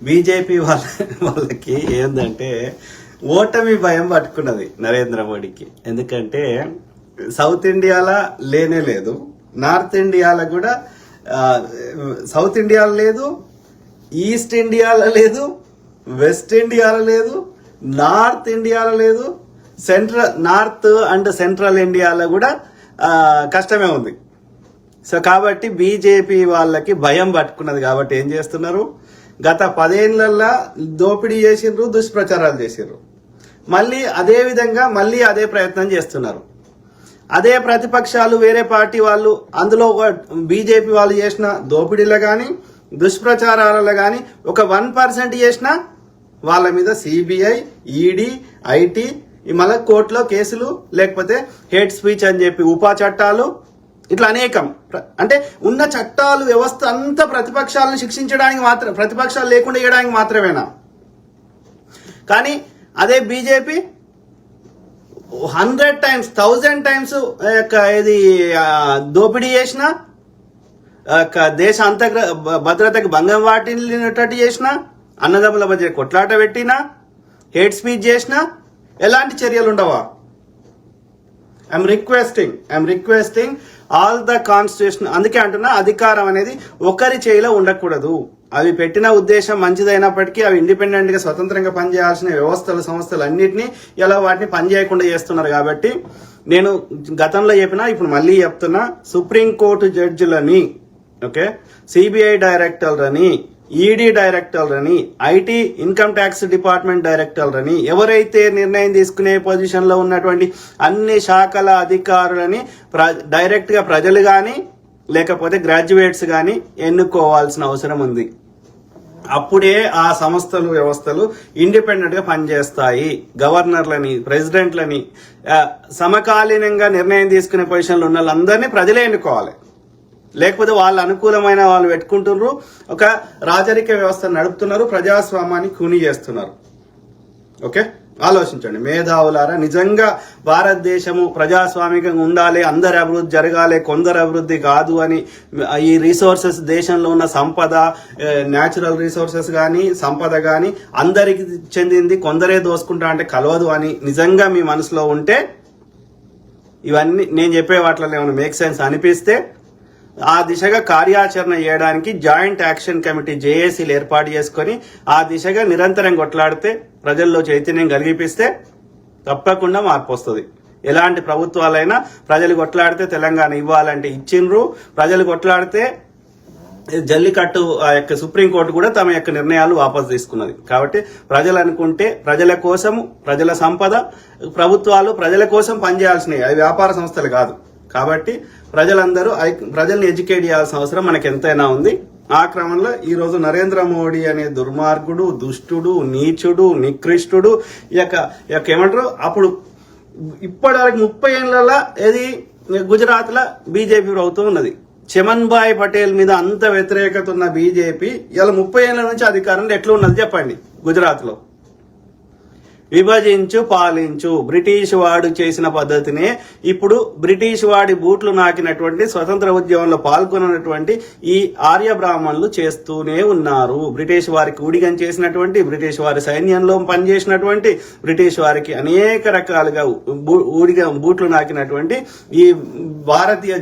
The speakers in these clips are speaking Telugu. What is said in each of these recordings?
బీజేపీ వాళ్ళకి ఏంటంటే ఓటమి భయం పట్టుకున్నది నరేంద్ర మోడీకి. ఎందుకంటే సౌత్ ఇండియాలో లేనే లేదు, నార్త్ ఇండియాలో కూడా సౌత్ ఇండియాలో లేదు, ఈస్ట్ ఇండియాలో లేదు, వెస్ట్ ఇండియాలో లేదు, నార్త్ ఇండియాలో లేదు, నార్త్ అండ్ సెంట్రల్ ఇండియాలో కూడా కష్టమే ఉంది. సో కాబట్టి బీజేపీ వాళ్ళకి భయం పట్టుకున్నది. కాబట్టి ఏం చేస్తున్నారు, గత 10 ఏళ్లలో దోపిడీ చేసిండ్రు, దుష్ప్రచారాలు చేసిండ్రు, మళ్ళీ అదే విధంగా మళ్ళీ అదే ప్రయత్నం చేస్తున్నారు. అదే ప్రతిపక్షాలు వేరే పార్టీ వాళ్ళు అందులో బీజేపీ వాళ్ళు చేసిన దోపిడీలో కానీ దుష్ప్రచారాలలో కానీ ఒక 1% చేసినా వాళ్ళ మీద సిబిఐ, ఈడీ, ఐటీ, మళ్ళీ కోర్టులో కేసులు, లేకపోతే హేట్ స్పీచ్ అని చెప్పి ఉపా చట్టాలు, ఇట్లా అనేకం. అంటే ఉన్న చట్టాలు వ్యవస్థ అంతా ప్రతిపక్షాలను శిక్షించడానికి మాత్రం, ప్రతిపక్షాలు లేకుండా చేయడానికి మాత్రమేనా? కానీ అదే బీజేపీ 100 times 1000 times ఇది దోపిడీ చేసిన, దేశ భద్రతకు భంగం వాటిల్లినట్టు చేసిన, అన్నదమ్ముల మధ్య కొట్లాట పెట్టినా, హేట్ స్పీచ్ చేసినా ఎలాంటి చర్యలు ఉండవా? I'm requesting all the constitution. అందుకే అంటున్నా, అధికారం అనేది ఒకరి చేయిలో ఉండకూడదు. అవి పెట్టిన ఉద్దేశం మంచిదైనప్పటికీ అవి ఇండిపెండెంట్ గా స్వతంత్రంగా పనిచేయాల్సిన వ్యవస్థలు, సంస్థలు అన్నిటినీ ఇలా వాటిని పనిచేయకుండా చేస్తున్నారు. కాబట్టి నేను గతంలో చెప్పినా, ఇప్పుడు మళ్ళీ చెప్తున్నా, సుప్రీంకోర్టు జడ్జిలని, ఓకే, సిబిఐ డైరెక్టర్లని, ఈడీ డైరెక్టర్లని, ఐటీ ఇన్కమ్ ట్యాక్స్ డిపార్ట్మెంట్ డైరెక్టర్లని, ఎవరైతే నిర్ణయం తీసుకునే పొజిషన్ లో ఉన్నటువంటి అన్ని శాఖల అధికారులని డైరెక్ట్ గా ప్రజలు గాని లేకపోతే గ్రాడ్యుయేట్స్ గాని ఎన్నుకోవాల్సిన అవసరం ఉంది. అప్పుడే ఆ సంస్థలు, వ్యవస్థలు ఇండిపెండెంట్ గా పనిచేస్తాయి. గవర్నర్లని, ప్రెసిడెంట్లని, సమకాలీనంగా నిర్ణయం తీసుకునే పొజిషన్లో ఉన్న వాళ్ళందరినీ ప్రజలే ఎన్నుకోవాలి. లేకపోతే వాళ్ళ అనుకూలమైన వాళ్ళు పెట్టుకుంటున్నారు, ఒక రాజరిక వ్యవస్థ నడుపుతున్నారు, ప్రజాస్వామ్యాన్ని ఖూనీ చేస్తున్నారు. ఓకే, ఆలోచించండి మేధావులారా. నిజంగా భారతదేశము ప్రజాస్వామికంగా ఉండాలి, అందరి అభివృద్ధి జరగాలి, కొందరు అభివృద్ధి కాదు అని, ఈ రిసోర్సెస్, దేశంలో ఉన్న సంపద, న్యాచురల్ రిసోర్సెస్ కానీ సంపద కానీ అందరికి చెందింది, కొందరే దోసుకుంటా అంటే కలవదు అని నిజంగా మీ మనసులో ఉంటే, ఇవన్నీ నేను చెప్పే వాటిలో ఏమైనా మేక్ సెన్స్ అనిపిస్తే ఆ దిశగా కార్యాచరణ చేయడానికి జాయింట్ యాక్షన్ కమిటీ జేఏసీలు ఏర్పాటు చేసుకొని ఆ దిశగా నిరంతరం కొట్లాడితే, ప్రజల్లో చైతన్యం కలిగిపిస్తే తప్పకుండా మార్పు వస్తుంది. ఎలాంటి ప్రభుత్వాలైనా ప్రజలు కొట్లాడితే తెలంగాణ ఇవ్వాలంటే ఇచ్చిండ్రు, ప్రజలు కొట్లాడితే జల్లికట్టు ఆ యొక్క సుప్రీంకోర్టు కూడా తమ యొక్క నిర్ణయాలు వాపసు తీసుకున్నది. కాబట్టి ప్రజలు అనుకుంటే ప్రజల కోసము, ప్రజల సంపద, ప్రభుత్వాలు ప్రజల కోసం పనిచేయాల్సినవి, అవి వ్యాపార సంస్థలు కాదు. కాబట్టి ప్రజలందరూ ప్రజల్ని ఎడ్యుకేట్ చేయాల్సిన అవసరం మనకు ఎంతైనా ఉంది. ఆ క్రమంలో ఈ రోజు నరేంద్ర మోడీ అనే దుర్మార్గుడు, దుష్టుడు, నీచుడు, నికృష్టుడు, ఏమంటారు, అప్పుడు ఇప్పటివరకు 30 ఏళ్లలో ఏది గుజరాత్ లో బీజేపీ ప్రభుత్వం ఉన్నది. చమన్ భాయ్ పటేల్ మీద అంత వ్యతిరేకత ఉన్న బీజేపీ ఇలా 30 ఏళ్ల నుంచి అధికారంలో ఎట్లా ఉన్నది చెప్పండి? గుజరాత్ లో విభజించు పాలించు బ్రిటిష్ వాడు చేసిన పద్ధతినే ఇప్పుడు బ్రిటిష్ వాడి బూట్లు నాకినటువంటి స్వతంత్ర ఉద్యమంలో పాల్గొన్నటువంటి ఈ ఆర్య బ్రాహ్మణులు చేస్తూనే ఉన్నారు. బ్రిటిష్ వారికి ఊడిగం చేసినటువంటి, బ్రిటిష్ వారి సైన్యంలో పనిచేసినటువంటి, బ్రిటిష్ వారికి అనేక రకాలుగా బూట్లు నాకినటువంటి ఈ భారతీయ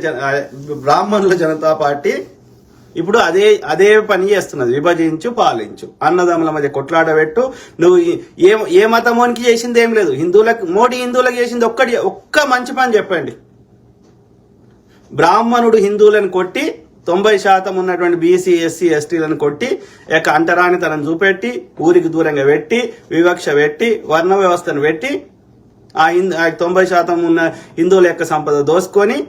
బ్రాహ్మణుల జనతా పార్టీ ఇప్పుడు అదే పని చేస్తున్నది. విభజించు పాలించు, అన్నదమ్ముల మధ్య కొట్లాడబెట్టు. నువ్వు ఏ మతమోనికి చేసింది ఏం లేదు. మోడీ హిందువులకు చేసింది ఒక్క మంచి పని చెప్పండి. బ్రాహ్మణుడు హిందువులను కొట్టి 90% ఉన్నటువంటి బీసీ, ఎస్సీ, ఎస్టీలను కొట్టి అంటరానితనం చూపెట్టి, ఊరికి దూరంగా పెట్టి, వివక్ష పెట్టి, వర్ణ వ్యవస్థను పెట్టి, ఆ 90% ఉన్న హిందువుల యొక్క సంపద దోసుకొని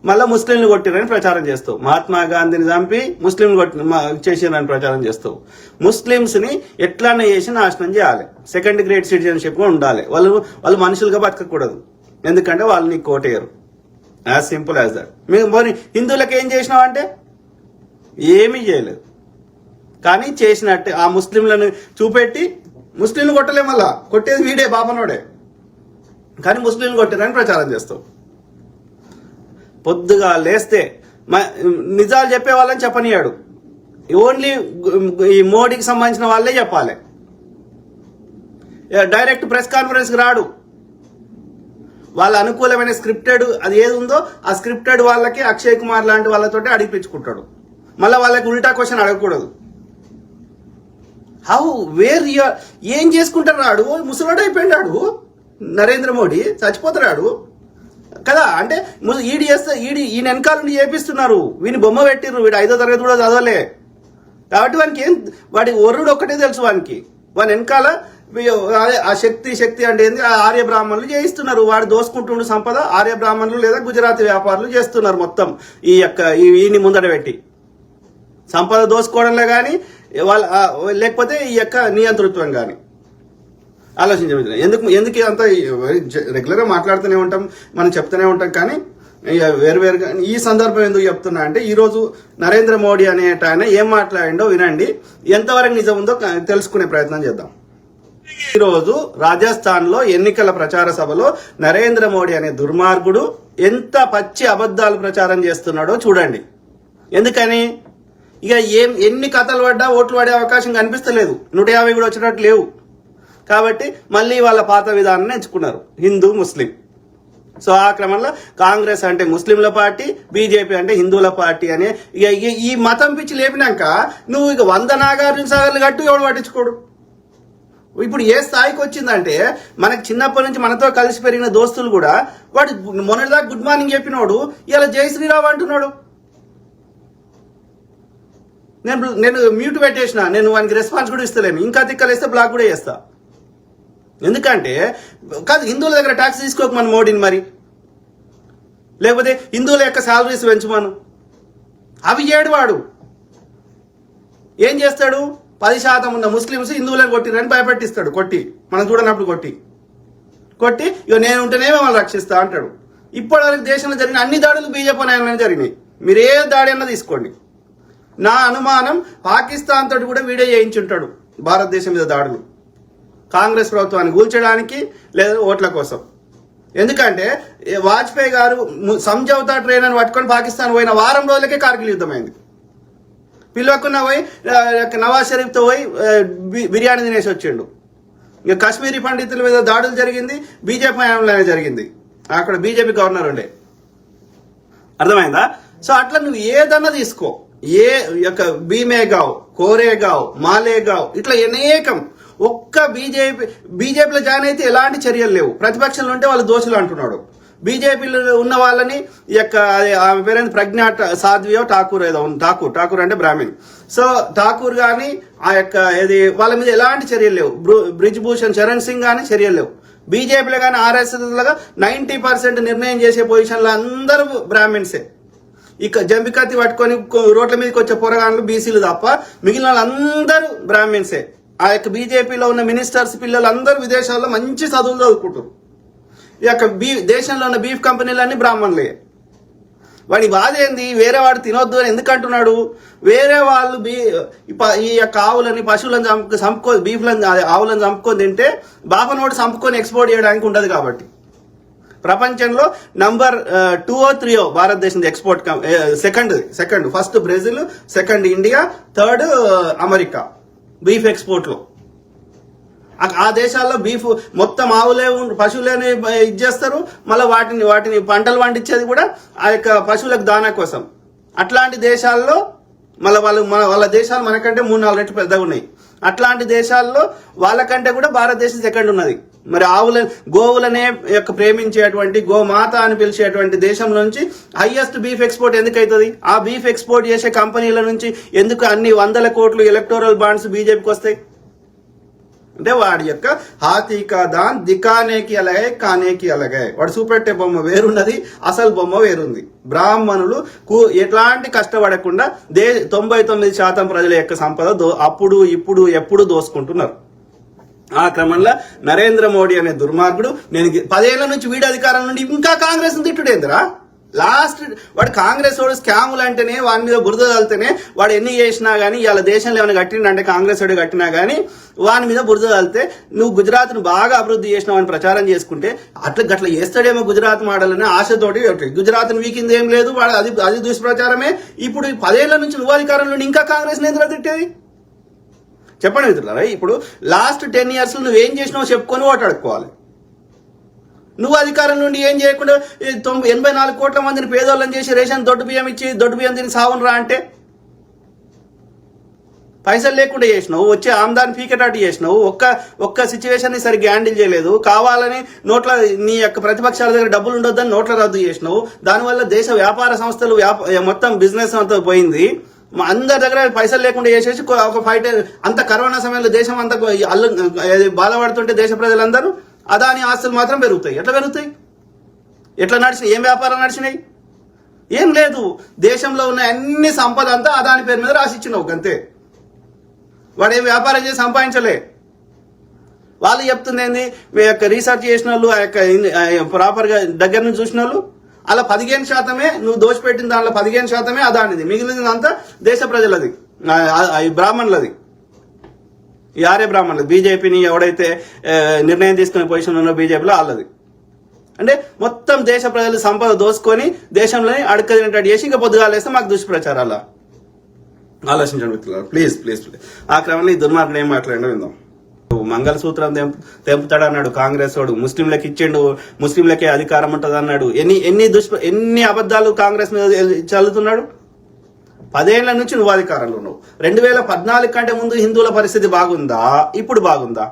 మళ్ళా ముస్లింలు కొట్టిరని ప్రచారం చేస్తావు. మహాత్మా గాంధీని చంపి ముస్లింలు చేసిరని ప్రచారం చేస్తావు. ముస్లింస్ ని ఎట్లన్నా చేసి నాశనం చేయాలి. 2nd గ్రేడ్ సిటిజన్షిప్ గా ఉండాలి. వాళ్ళు మనుషులుగా బతకకూడదు. ఎందుకంటే వాళ్ళు నీకు కోటేయరు. As simple as that. మేము హిందువులకు ఏం చేసినావంటే ఏమీ చేయలేదు. కానీ చేసినట్టే ఆ ముస్లింలను చూపెట్టి, ముస్లింలు కొట్టలే, మళ్ళా కొట్టేది వీడే బాపనోడే, కానీ ముస్లింలు కొట్టారని ప్రచారం చేస్తావు. పొద్దుగా లేస్తే నిజాలు చెప్పే వాళ్ళని చెప్పనియాడు. ఓన్లీ ఈ మోడీకి సంబంధించిన వాళ్ళే చెప్పాలి. డైరెక్ట్ ప్రెస్ కాన్ఫరెన్స్కి రాడు. వాళ్ళ అనుకూలమైన స్క్రిప్టెడ్ అది ఏది ఉందో ఆ స్క్రిప్టెడ్ వాళ్ళకి అక్షయ్ కుమార్ లాంటి వాళ్ళతోటి అడిగిపించుకుంటాడు. మళ్ళీ వాళ్ళకి ఉల్టా క్వశ్చన్ అడగకూడదు. హౌ వేర్ ఏం చేసుకుంటారు రాడు? ముసలోడు అయిపోయినాడు నరేంద్ర మోడీ, చచ్చిపోతున్నాడు కదా. అంటే ఈడీ చేస్తే ఈయన వెనకాల నుండి చేపిస్తున్నారు. వీని బొమ్మ పెట్టిర్రు. వీడు 5వ తరగతి కూడా చదవలే కాబట్టి వానికి వాడి ఒర్రుడు ఒక్కటే తెలుసు. వానికి వాని వెనకాల ఆ శక్తి అంటే ఏంది, ఆర్య బ్రాహ్మణులు చేయిస్తున్నారు. వాడు దోసుకుంటుండు సంపద. ఆర్య బ్రాహ్మణులు లేదా గుజరాతీ వ్యాపారులు చేస్తున్నారు మొత్తం ఈయన్ని ముందట పెట్టి సంపద దోసుకోవడంలో కానీ వాళ్ళ లేకపోతే ఈ యొక్క నియంతృత్వం కానీ ఆలోచించే. ఎందుకు అంత రెగ్యులర్గా మాట్లాడుతూనే ఉంటాం, మనం చెప్తూనే ఉంటాం. కానీ వేరువేరుగా ఈ సందర్భం ఎందుకు చెప్తున్నా అంటే, ఈరోజు నరేంద్ర మోడీ అనేట ఆయన ఏం మాట్లాడిండో వినండి. ఎంతవరకు నిజం ఉందో తెలుసుకునే ప్రయత్నం చేద్దాం. ఈరోజు రాజస్థాన్ లో ఎన్నికల ప్రచార సభలో నరేంద్ర మోడీ అనే దుర్మార్గుడు ఎంత పచ్చి అబద్ధాలు ప్రచారం చేస్తున్నాడో చూడండి. ఎందుకని ఇక ఎన్ని కథలు పడ్డా ఓట్లు పడే అవకాశం కనిపిస్తలేదు. 150 కూడా వచ్చేటట్టు లేవు. కాబట్టి మళ్ళీ వాళ్ళ పాత విధానాన్ని ఎంచుకున్నారు, హిందూ ముస్లిం. సో ఆ క్రమంలో కాంగ్రెస్ అంటే ముస్లింల పార్టీ, బీజేపీ అంటే హిందువుల పార్టీ అనే ఈ మతం పిచ్చి లేపినాక నువ్వు ఇక 100 నాగార్జున సాగర్లు కట్టు, ఎవడు పట్టించుకోడు. ఇప్పుడు ఏ స్థాయికి వచ్చిందంటే, మనకి చిన్నప్పటి నుంచి మనతో కలిసి పెరిగిన దోస్తులు కూడా వాడు మొన్నటిదాకా గుడ్ మార్నింగ్ చెప్పినోడు ఇలా జై శ్రీరామ్ అంటున్నాడు. నేను మ్యూట్ పెట్టేసిన, నేను వానికి రెస్పాన్స్ కూడా ఇస్తలేను. ఇంకా తిక్కలేస్తే బ్లాక్ కూడా చేస్తా. ఎందుకంటే కాదు, హిందువుల దగ్గర ట్యాక్స్ తీసుకోక మన మోడీని మరి, లేకపోతే హిందువుల యొక్క శాలరీస్ పెంచమను. అవి చేయడు వాడు. ఏం చేస్తాడు? 10% ఉన్న ముస్లింస్ హిందువులను కొట్టిరని భయపెట్టిస్తాడు. మనం చూడనప్పుడు కొట్టి ఇక నేను ఉంటేనే మమ్మల్ని రక్షిస్తా అంటాడు. ఇప్పటివరకు దేశంలో జరిగిన అన్ని దాడులు బీజేపీ నాయకులనే జరిగినాయి. మీరు ఏ దాడి అన్నా తీసుకోండి. నా అనుమానం పాకిస్తాన్ తోటి కూడా వీడియో చేయించుంటాడు భారతదేశం మీద దాడులు, కాంగ్రెస్ ప్రభుత్వాన్ని కూల్చడానికి లేదా ఓట్ల కోసం. ఎందుకంటే వాజ్పేయి గారు సంజౌతా ట్రైన్ అని పట్టుకొని పాకిస్తాన్ పోయిన వారం రోజులకే కార్గిల్ యుద్ధమైంది. పిల్లకున్న పోయి నవాజ్ షరీఫ్తో పోయి బిర్యానీ తినేసి వచ్చిండు. ఇక కాశ్మీరీ పండితుల మీద దాడులు జరిగింది బీజేపీ హయాంలోనే జరిగింది. అక్కడ బీజేపీ గవర్నర్ ఉండే. అర్థమైందా? సో అట్లా నువ్వు ఏదన్నా తీసుకో, ఏ యొక్క భీమేగావ్, కోరేగావ్, మాలేగావ్, ఇట్లా అనేకం. ఒక్క బీజేపీలో జాయిన్ అయితే ఎలాంటి చర్యలు లేవు. ప్రతిపక్షంలో ఉంటే వాళ్ళు దోషులు అంటున్నాడు. బీజేపీలో ఉన్న వాళ్ళని ఈ యొక్క ఆమె పేరైన ప్రజ్ఞా సాధ్వియో ఠాకూర్ ఏదో ఉంది, ఠాకూర్ అంటే బ్రాహ్మణ్. సో ఠాకూర్ కానీ ఆ యొక్క వాళ్ళ మీద ఎలాంటి చర్యలు లేవు. బ్రిజ్ భూషణ్ చరణ్ సింగ్ కానీ చర్యలు లేవు. బీజేపీలో కానీ ఆర్ఎస్ఎస్ లాగా 90% నిర్ణయం చేసే పొజిషన్లో అందరూ బ్రాహ్మణ్సే. ఇక జంబికత్తి పట్టుకొని రోడ్ల మీదకి వచ్చే పోరగాళ్ళు బీసీలు తప్ప మిగిలిన వాళ్ళందరూ బ్రాహ్మణ్సే. ఆ యొక్క బీజేపీలో ఉన్న మినిస్టర్స్ పిల్లలు అందరూ విదేశాల్లో మంచి చదువులు చదువుకుంటారు. ఈ యొక్క దేశంలో ఉన్న బీఫ్ కంపెనీలన్నీ బ్రాహ్మణులే. వాడి బాధ ఏంది? వేరే వాడు తినొద్దు అని ఎందుకు అంటున్నాడు? వేరే వాళ్ళు ఈ యొక్క ఆవులని పశువులను ఆవులను చంపుకొని తింటే బాపనోడు చంపుకొని ఎక్స్పోర్ట్ చేయడానికి ఉండదు. కాబట్టి ప్రపంచంలో నంబర్ 2 or 3 భారతదేశం export second first Brazil, second India, third America beef export లో. ఆ దేశాల్లో బీఫ్ మొత్తం ఆవులే పశువులేని ఇది చేస్తారు. మళ్ళీ వాటిని పంటలు పండించేది కూడా ఆ యొక్క పశువులకు దానా కోసం. అట్లాంటి దేశాల్లో మళ్ళీ వాళ్ళ దేశాలు మనకంటే 3-4 రెట్లు పెద్దగా ఉన్నాయి. అట్లాంటి దేశాల్లో వాళ్ళకంటే కూడా భారతదేశం సెకండ్ ఉన్నది. మరి గోవులనే యొక్క ప్రేమించేటువంటి గోమాత అని పిలిచేటువంటి దేశం నుంచి హైయెస్ట్ బీఫ్ ఎక్స్పోర్ట్ ఎందుకు అవుతుంది? ఆ బీఫ్ ఎక్స్పోర్ట్ చేసే కంపెనీల నుంచి ఎందుకు అన్ని 100 కోట్లు ఎలక్టోరల్ బాండ్స్ బీజేపీకి వస్తాయి? అంటే వాడి యొక్క హాతీకా దాన్ దికానేకి అలాగే కానేకి అలాగే. వాడు చూపెట్టే బొమ్మ వేరున్నది, అసలు బొమ్మ వేరుంది. బ్రాహ్మణులు ఎట్లాంటి కష్టపడకుండా 99% ప్రజల యొక్క సంపద అప్పుడు ఇప్పుడు ఎప్పుడు దోసుకుంటున్నారు. ఆ క్రమంలో నరేంద్ర మోడీ అనే దుర్మార్గుడు, నేను 10 ఏళ్ల నుంచి వీడి అధికారం నుండి ఇంకా కాంగ్రెస్ తిట్టుడేందిరా? లాస్ట్ వాడు కాంగ్రెస్ వాడు స్కాములు అంటేనే వాడి మీద బురద తలితేనే వాడు ఎన్ని చేసినా కానీ ఇవాళ దేశంలో ఏమైనా కట్టిండంటే కాంగ్రెస్ వాడు కట్టినా కానీ వాని మీద బురద తలితే నువ్వు గుజరాత్ను బాగా అభివృద్ధి చేసినావని ప్రచారం చేసుకుంటే గట్ల చేస్తాడేమో గుజరాత్ మోడల్ అని ఆశతోటి గుజరాత్ను వీకింది ఏం లేదు వాడు అది దుష్ప్రచారమే. ఇప్పుడు 10 ఏళ్ల నుంచి నువ్వు అధికారంలో ఇంకా కాంగ్రెస్ నేతలు తిట్టేది చెప్పండి మిత్రులారా. ఇప్పుడు లాస్ట్ 10 years నువ్వేం చేసినావో చెప్పుకొని ఓటు అడుక్కోవాలి. నువ్వు అధికారం నుండి ఏం చేయకుండా 84 కోట్ల మందిని పేదోళ్ళని చేసి రేషన్ దొడ్డు బియ్యం ఇచ్చి దొడ్డు బియ్యం తిని సావునరా అంటే పైసలు లేకుండా చేసినావు, వచ్చే ఆమ్దాన్ని పీకెటాటు చేసినావు, ఒక్క సిచ్యువేషన్ ని సరిగ్గా హ్యాండిల్ చేయలేదు, కావాలని నోట్ల నీ యొక్క ప్రతిపక్షాల దగ్గర డబ్బులు ఉండొద్దని నోట్ల రద్దు చేసినావు. దానివల్ల దేశ వ్యాపార సంస్థలు మొత్తం బిజినెస్ అంతా పోయింది. అందరి దగ్గర పైసలు లేకుండా చేసేసి ఒక ఫైట్ అంత కరోనా సమయంలో దేశం అంతా బాధపడుతుంటే దేశ ప్రజలందరూ అదాని ఆస్తులు మాత్రం పెరుగుతాయి. ఎట్లా పెరుగుతాయి? ఎట్లా నడిచినాయి? ఏం వ్యాపారం నడిచినాయి? ఏం లేదు. దేశంలో ఉన్న అన్ని సంపద అంతా అదాని పేరు మీద రాసిచ్చినావు అంతే. వాడు ఏం వ్యాపారం చేసి సంపాదించలే. వాళ్ళు చెప్తుంది ఏంది, మీ యొక్క రీసెర్చ్ చేసిన వాళ్ళు ఆ యొక్క ప్రాపర్గా దగ్గర నుంచి చూసిన వాళ్ళు అలా 15% నువ్వు దోచిపెట్టిన దాంట్లో 15% అదానిది, మిగిలినదంతా దేశ ప్రజలది, బ్రాహ్మణులది, ఈ ఆర్య బ్రాహ్మణులది. బీజేపీని ఎవడైతే నిర్ణయం తీసుకునే పొజిషన్ ఉన్నో బీజేపీలో వాళ్ళది. అంటే మొత్తం దేశ ప్రజలు సంపద దోసుకొని దేశంలోని అడకదినట్టు చేసి ఇంకా పొద్దుగాలేస్తే మాకు దుష్ప్రచారాల. ఆలోచించండి మిత్రులారా, ప్లీజ్ ప్లీజ్ ప్లీజ్. ఆ క్రమంలో ఈ దుర్మార్గుడు ఏం మాట్లాడినా విందాం. మంగళసూత్రం తెంపుతాడు అన్నాడు కాంగ్రెస్ వాడు, ముస్లింలకు ఇచ్చిండు, ముస్లింలకే అధికారం ఉంటుంది అన్నాడు. ఎన్ని అబద్ధాలు కాంగ్రెస్ మీద చల్లుతున్నాడు. 10 ఏళ్ల నుంచి నువ్వు అధికారంలో ఉన్నావు. 2014 కంటే ముందు హిందువుల పరిస్థితి బాగుందా? ఇప్పుడు బాగుందా?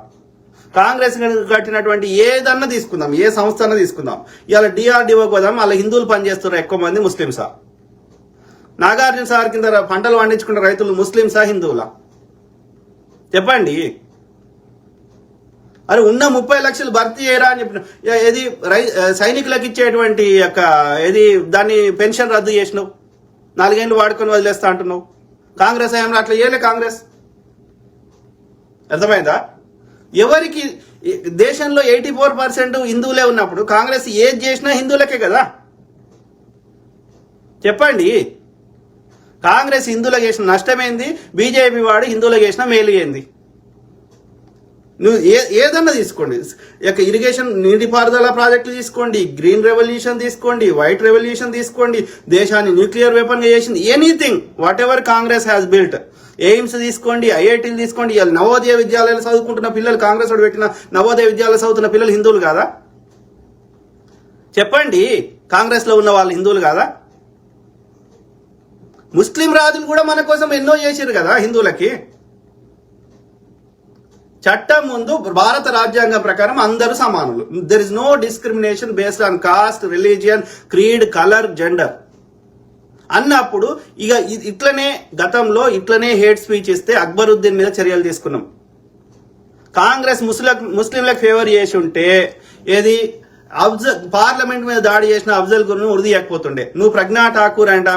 కాంగ్రెస్ కట్టినటువంటి ఏదన్నా తీసుకుందాం, ఏ సంస్థ అన్నా తీసుకుందాం, ఇవాళ DRDO పోదాం, వాళ్ళ హిందువులు పనిచేస్తున్నారు ఎక్కువ మంది, ముస్లింసా? నాగార్జున సార్ కింద పంటలు పండించుకున్న రైతులు ముస్లింసా హిందువులా? చెప్పండి. అరే ఉన్న 30 లక్షలు భర్తీ చేయరా అని చెప్పిన ఏది సైనికులకు ఇచ్చేటువంటి యొక్క ఏది దాన్ని పెన్షన్ రద్దు చేసినావు, 4 ఏళ్ళు వాడుకొని వదిలేస్తా అంటున్నావు. కాంగ్రెస్ హయాంలో అట్లా చేయలే కాంగ్రెస్. అర్థమైందా? ఎవరికి దేశంలో 84% హిందువులే ఉన్నప్పుడు కాంగ్రెస్ ఏది చేసినా హిందువులకే కదా. చెప్పండి. కాంగ్రెస్ హిందువులకు చేసిన నష్టమేంది, బీజేపీ వాడు హిందువులకు చేసిన మేలు ఏంది? నువ్వు ఏదన్నా తీసుకోండి, ఇరిగేషన్ నీటిపారుదల ప్రాజెక్టులు తీసుకోండి, గ్రీన్ రెవల్యూషన్ తీసుకోండి, వైట్ రెవల్యూషన్ తీసుకోండి, దేశాన్ని న్యూక్లియర్ వెపన్ గా చేసింది, anything what ever Congress has built. AIIMS తీసుకోండి, ఐఐటీలు తీసుకోండి. నవోదయ విద్యాలయాలు చదువుకుంటున్న పిల్లలు, కాంగ్రెస్ వాడు పెట్టిన నవోదయ విద్యాలయాలు చదువుతున్న పిల్లలు హిందువులు కాదా? చెప్పండి. కాంగ్రెస్ లో ఉన్న వాళ్ళు హిందువులు కాదా? ముస్లిం రాజులు కూడా మన కోసం ఎన్నో చేశారు కదా హిందువులకి. చట్టం ముందు భారత రాజ్యాంగం ప్రకారం అందరూ సమానులు. There is no discrimination based on caste, religion, creed, colour, gender అన్నప్పుడు ఇక ఇట్లనే గతంలో ఇట్లనే హేట్ స్పీచ్ ఇస్తే అక్బరుద్దీన్ మీద చర్యలు తీసుకున్నాం. కాంగ్రెస్ ముస్లింలకు ఫేవర్ చేసి ఉంటే ఏది పార్లమెంట్ మీద దాడి చేసిన అఫ్జల్ గురును ఉరిదీయకపోతుండే. నువ్వు ప్రజ్ఞా ఠాకూర్ అంటే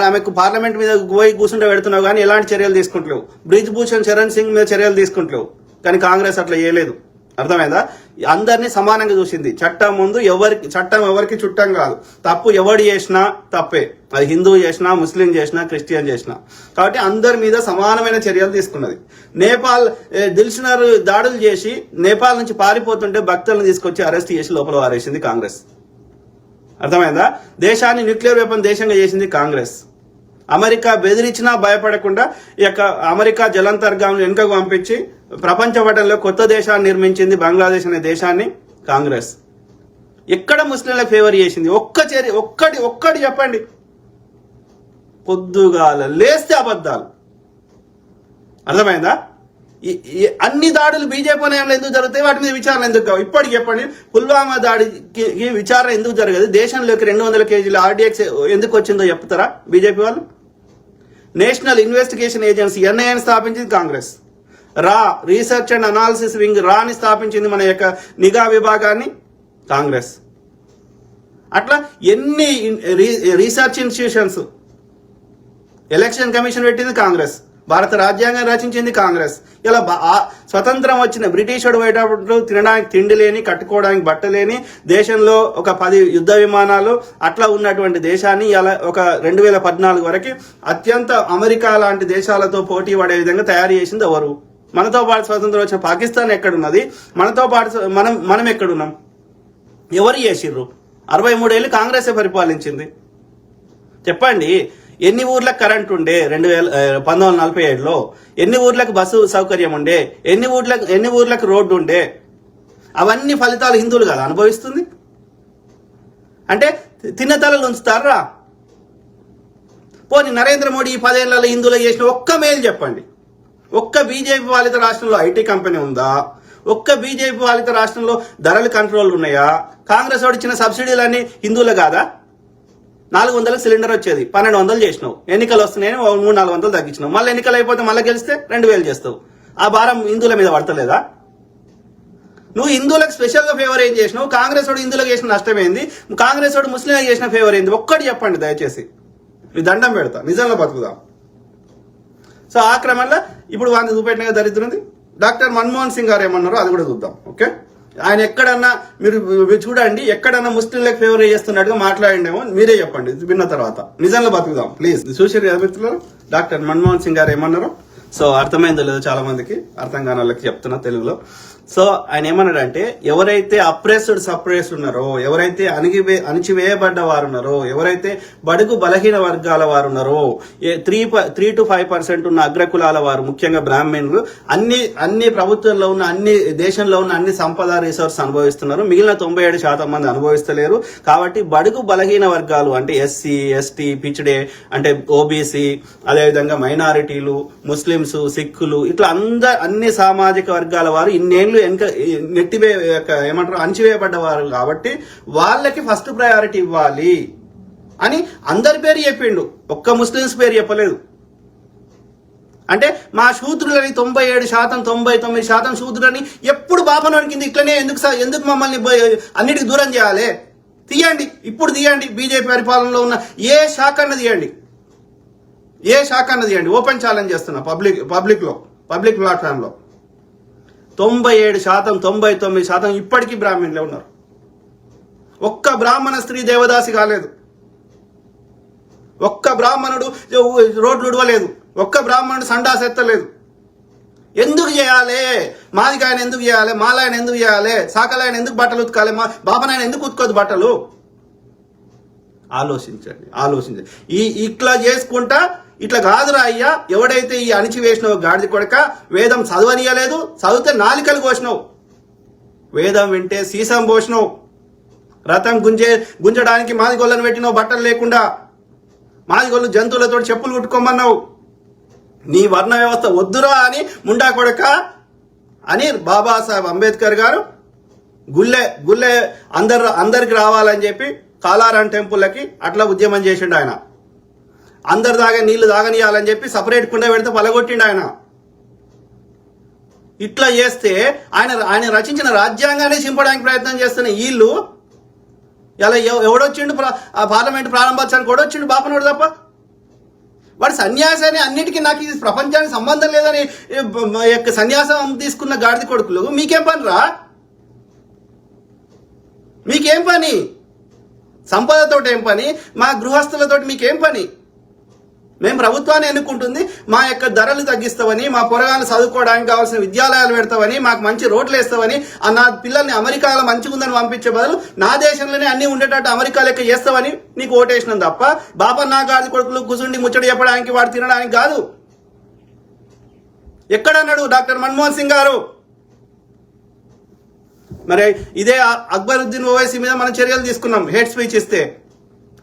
ఆమెకు పార్లమెంట్ మీద పోయి కూర్చుంటే పెడుతున్నావు కానీ ఎలాంటి చర్యలు తీసుకుంటలేవు. బ్రిజ్ భూషణ్ శరణ్ సింగ్ మీద చర్యలు తీసుకుంటలేవు. కానీ కాంగ్రెస్ అట్లా చేయలేదు. అర్థమైందా? అందరినీ సమానంగా చూసింది. చట్టం ముందు చట్టం ఎవరికి చుట్టం కాదు. తప్పు ఎవడు చేసినా తప్పే, అది హిందువు చేసినా, ముస్లిం చేసినా, క్రిస్టియన్ చేసినా. కాబట్టి అందరి మీద సమానమైన చర్యలు తీసుకున్నది. నేపాల్ దిల్సుఖ్నగర్ దాడులు చేసి నేపాల్ నుంచి పారిపోతుంటే భక్తులను తీసుకొచ్చి అరెస్ట్ చేసి లోపల వారేసింది కాంగ్రెస్. అర్థమైందా? దేశాన్ని న్యూక్లియర్ వెపన్ దేశంగా చేసింది కాంగ్రెస్. అమెరికా బెదిరించినా భయపడకుండా ఈ యొక్క అమెరికా జలంతర్గామిని వెనుకకు పంపించి ప్రపంచ పటంలో కొత్త దేశాన్ని నిర్మించింది బంగ్లాదేశ్ అనే దేశాన్ని కాంగ్రెస్. ఎక్కడ ముస్లింలకు ఫేవర్ చేసింది? ఒక్కటి చెప్పండి. పొద్దుగాల లేస్తే అబద్ధాలు. అర్థమైందా? అన్ని దాడులు బీజేపీ హయాంలో ఎందుకు జరుగుతాయి? వాటి మీద విచారణ ఎందుకు కావు? ఇప్పటికి చెప్పండి. పుల్వామా దాడికి విచారణ ఎందుకు జరగదు? దేశంలోకి 200 కేజీల RDX ఎందుకు వచ్చిందో చెప్తారా బీజేపీ వాళ్ళు? నేషనల్ ఇన్వెస్టిగేషన్ ఏజెన్సీ NIAని స్థాపించింది Congress. Research and analysis wing రాని స్థాపించింది మన యొక్క నిఘా విభాగాన్ని కాంగ్రెస్. అట్లా ఎన్ని రీసెర్చ్ ఇన్స్టిట్యూషన్స్, ఎలక్షన్ కమిషన్ పెట్టింది కాంగ్రెస్, భారత రాజ్యాంగం రచించింది కాంగ్రెస్. ఇలా స్వతంత్రం వచ్చిన బ్రిటిష్ వాడు పోయేటప్పుడు తినడానికి తిండి లేని, కట్టుకోవడానికి బట్ట లేని, దేశంలో ఒక 10 యుద్ధ విమానాలు అట్లా ఉన్నటువంటి దేశాన్ని ఇలా ఒక 2014 వరకు అత్యంత అమెరికా లాంటి దేశాలతో పోటీ పడే విధంగా తయారు చేసింది ఎవరు? మనతో పాటు స్వతంత్రం వచ్చిన పాకిస్తాన్ ఎక్కడున్నది? మనతో పాటు మనం ఎక్కడున్నాం? ఎవరు చేసిర్రు? 63 ఏళ్ళు కాంగ్రెసే పరిపాలించింది. చెప్పండి, ఎన్ని ఊర్లకు కరెంట్ ఉండే 1947లో? ఎన్ని ఊర్లకు బస్సు సౌకర్యం ఉండే? ఎన్ని ఊర్లకు రోడ్డు ఉండే? అవన్నీ ఫలితాలు హిందువులు కదా అనుభవిస్తుంది. అంటే తిన్నతలలు ఉంచుతారా? పోనీ నరేంద్ర మోడీ ఈ 10 ఏళ్లలో హిందువులు చేసిన ఒక్క మేలు చెప్పండి. ఒక్క బీజేపీ పాలిత రాష్ట్రంలో ఐటీ కంపెనీ ఉందా? ఒక్క బీజేపీ పాలిత రాష్ట్రంలో ధరలు కంట్రోల్ ఉన్నాయా? కాంగ్రెస్ వాడు ఇచ్చిన సబ్సిడీలన్నీ హిందువులు కాదా? 400 సిలిండర్ వచ్చేది 1200 చేసినావు. ఎన్నికలు వస్తున్నాయని 300-400 తగ్గించినావు. మళ్ళీ ఎన్నికలు అయిపోతే మళ్ళీ గెలిస్తే 2000 చేస్తావు. ఆ భారం హిందువుల మీద పడతలేదా? నువ్వు హిందువులకు స్పెషల్ గా ఫేవర్ ఏం చేసినావు? కాంగ్రెస్ వాడు హిందువులకు చేసిన నష్టం ఏంది? కాంగ్రెస్ వాడు ముస్లింలకు చేసిన ఫేవర్ ఏంది? ఒక్కటి చెప్పండి దయచేసి, మీ దండం పెడతా, నిజంలో బతుకుదాం. సో ఆ క్రమంలో ఇప్పుడు వాడిని చూపెట్టిన దరిద్రుంది. డాక్టర్ మన్మోహన్ సింగ్ గారు ఏమన్నారో అది కూడా చూద్దాం. ఓకే, ఆయన ఎక్కడన్నా మీరు చూడండి, ఎక్కడన్నా ముస్లింలకు ఫేవర్ చేస్తున్నట్టుగా మాట్లాడిండేమో మీరే చెప్పండి విన్న తర్వాత. నిజంగా బతుకుదాం ప్లీజ్. చూసారు కదా మిత్రులు, డాక్టర్ మన్మోహన్ సింగ్ గారు ఏమన్నారో. సో అర్థమైందో లేదో చాలా మందికి, అర్థం కాని వాళ్ళకి చెప్తున్నా తెలుగులో. సో ఆయన ఏమన్నాడంటే, ఎవరైతే అప్రెస్డ్ సప్రెస్డ్ ఉన్నారో, ఎవరైతే అణిచివేయబడ్డ వారు ఉన్నారో, ఎవరైతే బడుగు బలహీన వర్గాల వారు ఉన్నారో, 3 to 5% ఉన్న అగ్రకులాల వారు, ముఖ్యంగా బ్రాహ్మణులు అన్ని ప్రభుత్వంలో ఉన్న దేశంలో ఉన్న అన్ని సంపద రిసోర్స్ అనుభవిస్తున్నారు. మిగిలిన 97% మంది అనుభవిస్తలేరు. కాబట్టి బడుగు బలహీన వర్గాలు అంటే ఎస్సీ, ఎస్టీ, పిచ్డే అంటే ఓబీసీ, అదేవిధంగా మైనారిటీలు, ముస్లింస్, సిక్కులు, ఇట్లా అన్ని సామాజిక వర్గాల వారు ఇన్నేళ్లు అణచివేయబడ్డవారు కాబట్టి వాళ్ళకి ఫస్ట్ ప్రయారిటీ ఇవ్వాలి అని అందరి పేరు చెప్పిండు, ఒక్క ముస్లింస్ పేరు చెప్పలేదు. అంటే మా శూద్రులని 97%, 99% శూద్రులని ఎప్పుడు బాపనోని కింద ఇట్లనే ఎందుకు మమ్మల్ని అన్నిటికి దూరం చేయాలి? తీయండి, ఇప్పుడు తీయండి. బీజేపీ పరిపాలనలో ఉన్న ఏ శాఖ అన్న తీయండి, ఓపెన్ ఛాలెంజ్ చేస్తున్నా పబ్లిక్ ప్లాట్ఫామ్ లో. 97%, 99% ఇప్పటికీ బ్రాహ్మణులే ఉన్నారు. ఒక్క బ్రాహ్మణ స్త్రీ దేవదాసి కాలేదు, ఒక్క బ్రాహ్మణుడు రోడ్లు ఉడవలేదు, ఒక్క బ్రాహ్మణుడు సండాస్ ఎత్తలేదు. ఎందుకు చేయాలి? మాదిగాయన ఎందుకు చేయాలి? మాలాయన ఎందుకు చేయాలి? సాకలాయన ఎందుకు బట్టలు ఉతకాలి? బాబనాయన ఎందుకు ఉతుకోదు బట్టలు? ఆలోచించండి. ఇట్లా చేసుకుంటా ఇట్లా కాదురా అయ్యా, ఎవడైతే ఈ అణిచివేసినావు గాడిద కొడక, వేదం చదవనీయలేదు, చదివితే నాలికలు కోసినావు, వేదం వింటే సీసం పోసినావు, రథం గుంజడానికి మాదిగొల్లను పెట్టినావు బట్టలు లేకుండా, మాదిగొల్లు జంతువులతో చెప్పులు కుట్టుకోమన్నావు. నీ వర్ణ వ్యవస్థ వద్దురా అని ముండా కొడక అని బాబాసాహెబ్ అంబేద్కర్ గారు గుల్లె అందరికి రావాలని చెప్పి కాలారాన్ టెంపుల్లకి అట్లా ఉద్యమం చేసిండు ఆయన. అందరు నీళ్లు తాగనీయాలని చెప్పి సపరేట్ కుండ పెడితే పలగొట్టిండు ఆయన. ఇట్లా చేస్తే ఆయన రచించిన రాజ్యాంగాన్ని చింపడానికి ప్రయత్నం చేస్తున్న వీళ్ళు ఇలా ఎవడొచ్చిండు పార్లమెంట్ ప్రారంభోత్సవానికి ఎవడొచ్చిండు? బాపనోడు తప్ప. వాడు సన్యాసాన్ని అన్నిటికీ నాకు ఇది ప్రపంచానికి సంబంధం లేదని సన్యాసం తీసుకున్న గాడిద కొడుకులు మీకేం పని రా? మీకేం పని? సంపదతో ఏం పని? మా గృహస్థులతో మీకేం పని? మేము ప్రభుత్వాన్ని ఎన్నుకుంటుంది మా యొక్క ధరలు తగ్గిస్తామని, మా పొరగాన్ని చదువుకోవడానికి కావాల్సిన విద్యాలయాలు పెడతామని, మాకు మంచి రోడ్లు వేస్తామని, నా పిల్లల్ని అమెరికాలో మంచిగా ఉందని పంపించే బదులు నా దేశంలోనే అన్ని ఉండేటట్టు అమెరికా లెక్క చేస్తామని నీకు ఓటేసినాం తప్ప బాపన్న గాడి కొడుకులు కూర్చుండి ముచ్చట చెప్పడానికి, వాడు తినడానికి కాదు. ఎక్కడన్నాడు డాక్టర్ మన్మోహన్ సింగ్ గారు? మరి ఇదే అక్బరుద్దీన్ ఓవైసీ మీద మనం చర్యలు తీసుకున్నాం, హేట్ స్పీచ్ ఇస్తే.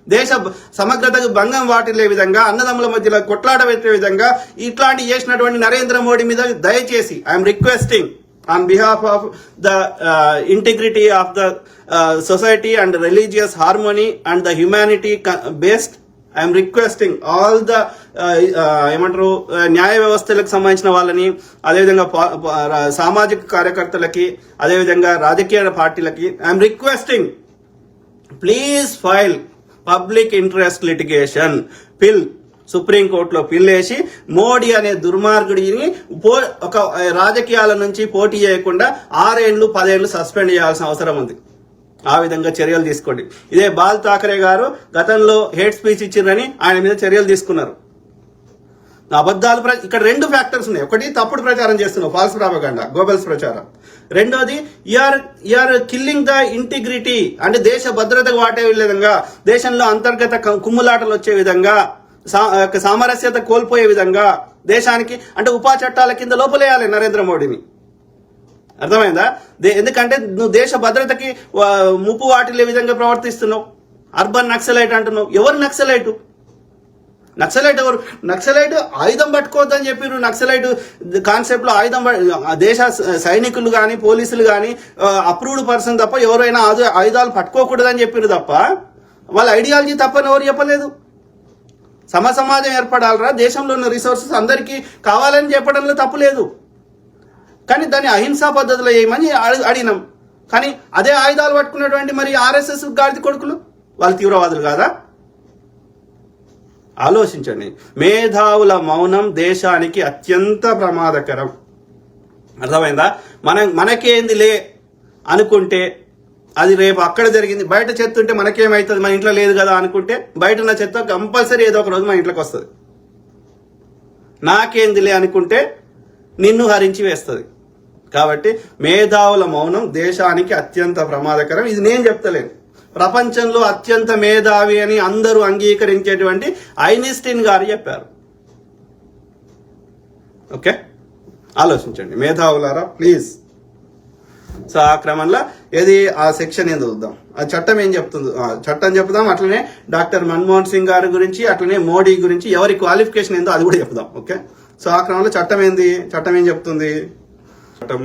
దేశ సమగ్రతకు భంగం వాటిల్లే విధంగా, అన్నదమ్ముల మధ్యలో కొట్లాట పెట్టే విధంగా ఇట్లాంటి చేసినటువంటి నరేంద్ర మోడీ మీద దయచేసి I'm requesting on behalf of the integrity of the society and religious harmony and the humanity based I'm requesting all the ఏమంటారు న్యాయ వ్యవస్థలకు సంబంధించిన వాళ్ళని, అదేవిధంగా సామాజిక కార్యకర్తలకి, అదేవిధంగా రాజకీయ పార్టీలకి I'm requesting, please file public interest litigation పిల్ సుప్రీంకోర్టులో పిల్లేసి మోడీ అనే దుర్మార్గుడిని ఒక రాజకీయాల నుంచి పోటీ చేయకుండా 6 ఏళ్లు 10 ఏళ్లు సస్పెండ్ చేయాల్సిన అవసరం ఉంది. ఆ విధంగా చర్యలు తీసుకోండి. ఇదే బాల్ ఠాకరే గారు గతంలో హేట్ స్పీచ్ ఇచ్చిందని ఆయన మీద చర్యలు తీసుకున్నారు. అబద్ధాలు ఇక్కడ 2 ఫ్యాక్టర్స్ ఉన్నాయి. ఒకటి తప్పుడు ప్రచారం చేస్తున్నావు, ఫాల్స్ ప్రాపగాండా, గోబెల్స్ ప్రచారం. రెండోది యూఆర్ కిల్లింగ్ ద ఇంటిగ్రిటీ, అంటే దేశ భద్రతకు వాటే విధంగా, దేశంలో అంతర్గత కుమ్ములాటలు వచ్చే విధంగా, సామరస్యత కోల్పోయే విధంగా దేశానికి అంటే ఉపా చట్టాల కింద లోపలేయాలి నరేంద్ర మోడీని. అర్థమైందా? ఎందుకంటే నువ్వు దేశ భద్రతకి ముప్పు వాటిల్లే విధంగా ప్రవర్తిస్తున్నావు. అర్బన్ నక్సలైట్ అంటున్నావు. ఎవరు నక్సలైట్? నక్సలైట్ ఎవరు? నక్సలైట్ ఆయుధం పట్టుకోవద్దని చెప్పి నక్సలైట్ కాన్సెప్ట్ లో దేశ సైనికులు కానీ పోలీసులు కానీ అప్రూవ్డ్ పర్సన్ తప్ప ఎవరైనా ఆయుధాలు పట్టుకోకూడదని చెప్పారు తప్ప వాళ్ళ ఐడియాలజీ తప్పని ఎవరు చెప్పలేదు. సమాజం ఏర్పడాలరా, దేశంలో ఉన్న రిసోర్సెస్ అందరికీ కావాలని చెప్పడంలో తప్పు లేదు. కానీ దాన్ని అహింసా పద్ధతిలో చేయమని అడిగినాం. కానీ అదే ఆయుధాలు పట్టుకున్నటువంటి మరి ఆర్ఎస్ఎస్ గాడిద కొడుకులు వాళ్ళు తీవ్రవాదులు కాదా? ఆలోచించండి. మేధావుల మౌనం దేశానికి అత్యంత ప్రమాదకరం. అర్థమైందా? మనకేందిలే అనుకుంటే అది రేపు అక్కడ జరిగింది, బయట చెత్త ఉంటే మనకేమవుతుంది, మన ఇంట్లో లేదు కదా అనుకుంటే బయట ఉన్న చెత్త కంపల్సరీ ఏదో ఒక రోజు మన ఇంట్లోకి వస్తుంది. నాకేందిలే అనుకుంటే నిన్ను హరించి వేస్తుంది. కాబట్టి మేధావుల మౌనం దేశానికి అత్యంత ప్రమాదకరం. ఇది నేను చెప్తలేను, ప్రపంచంలో అత్యంత మేధావి అని అందరూ అంగీకరించేటువంటి ఐన్స్టీన్ గారు చెప్పారు. ఓకే, ఆలోచించండి మేధావులారా ప్లీజ్. సో ఆ క్రమంలో ఆ సెక్షన్ ఏం చూద్దాం, ఆ చట్టం ఏం చెప్తుంది, చట్టం చెప్దాం. అట్లనే డాక్టర్ మన్మోహన్ సింగ్ గారి గురించి, అట్లనే మోడీ గురించి ఎవరి క్వాలిఫికేషన్ ఏందో అది కూడా చెప్దాం. ఓకే, సో ఆ క్రమంలో చట్టం ఏం చెప్తుంది? చట్టం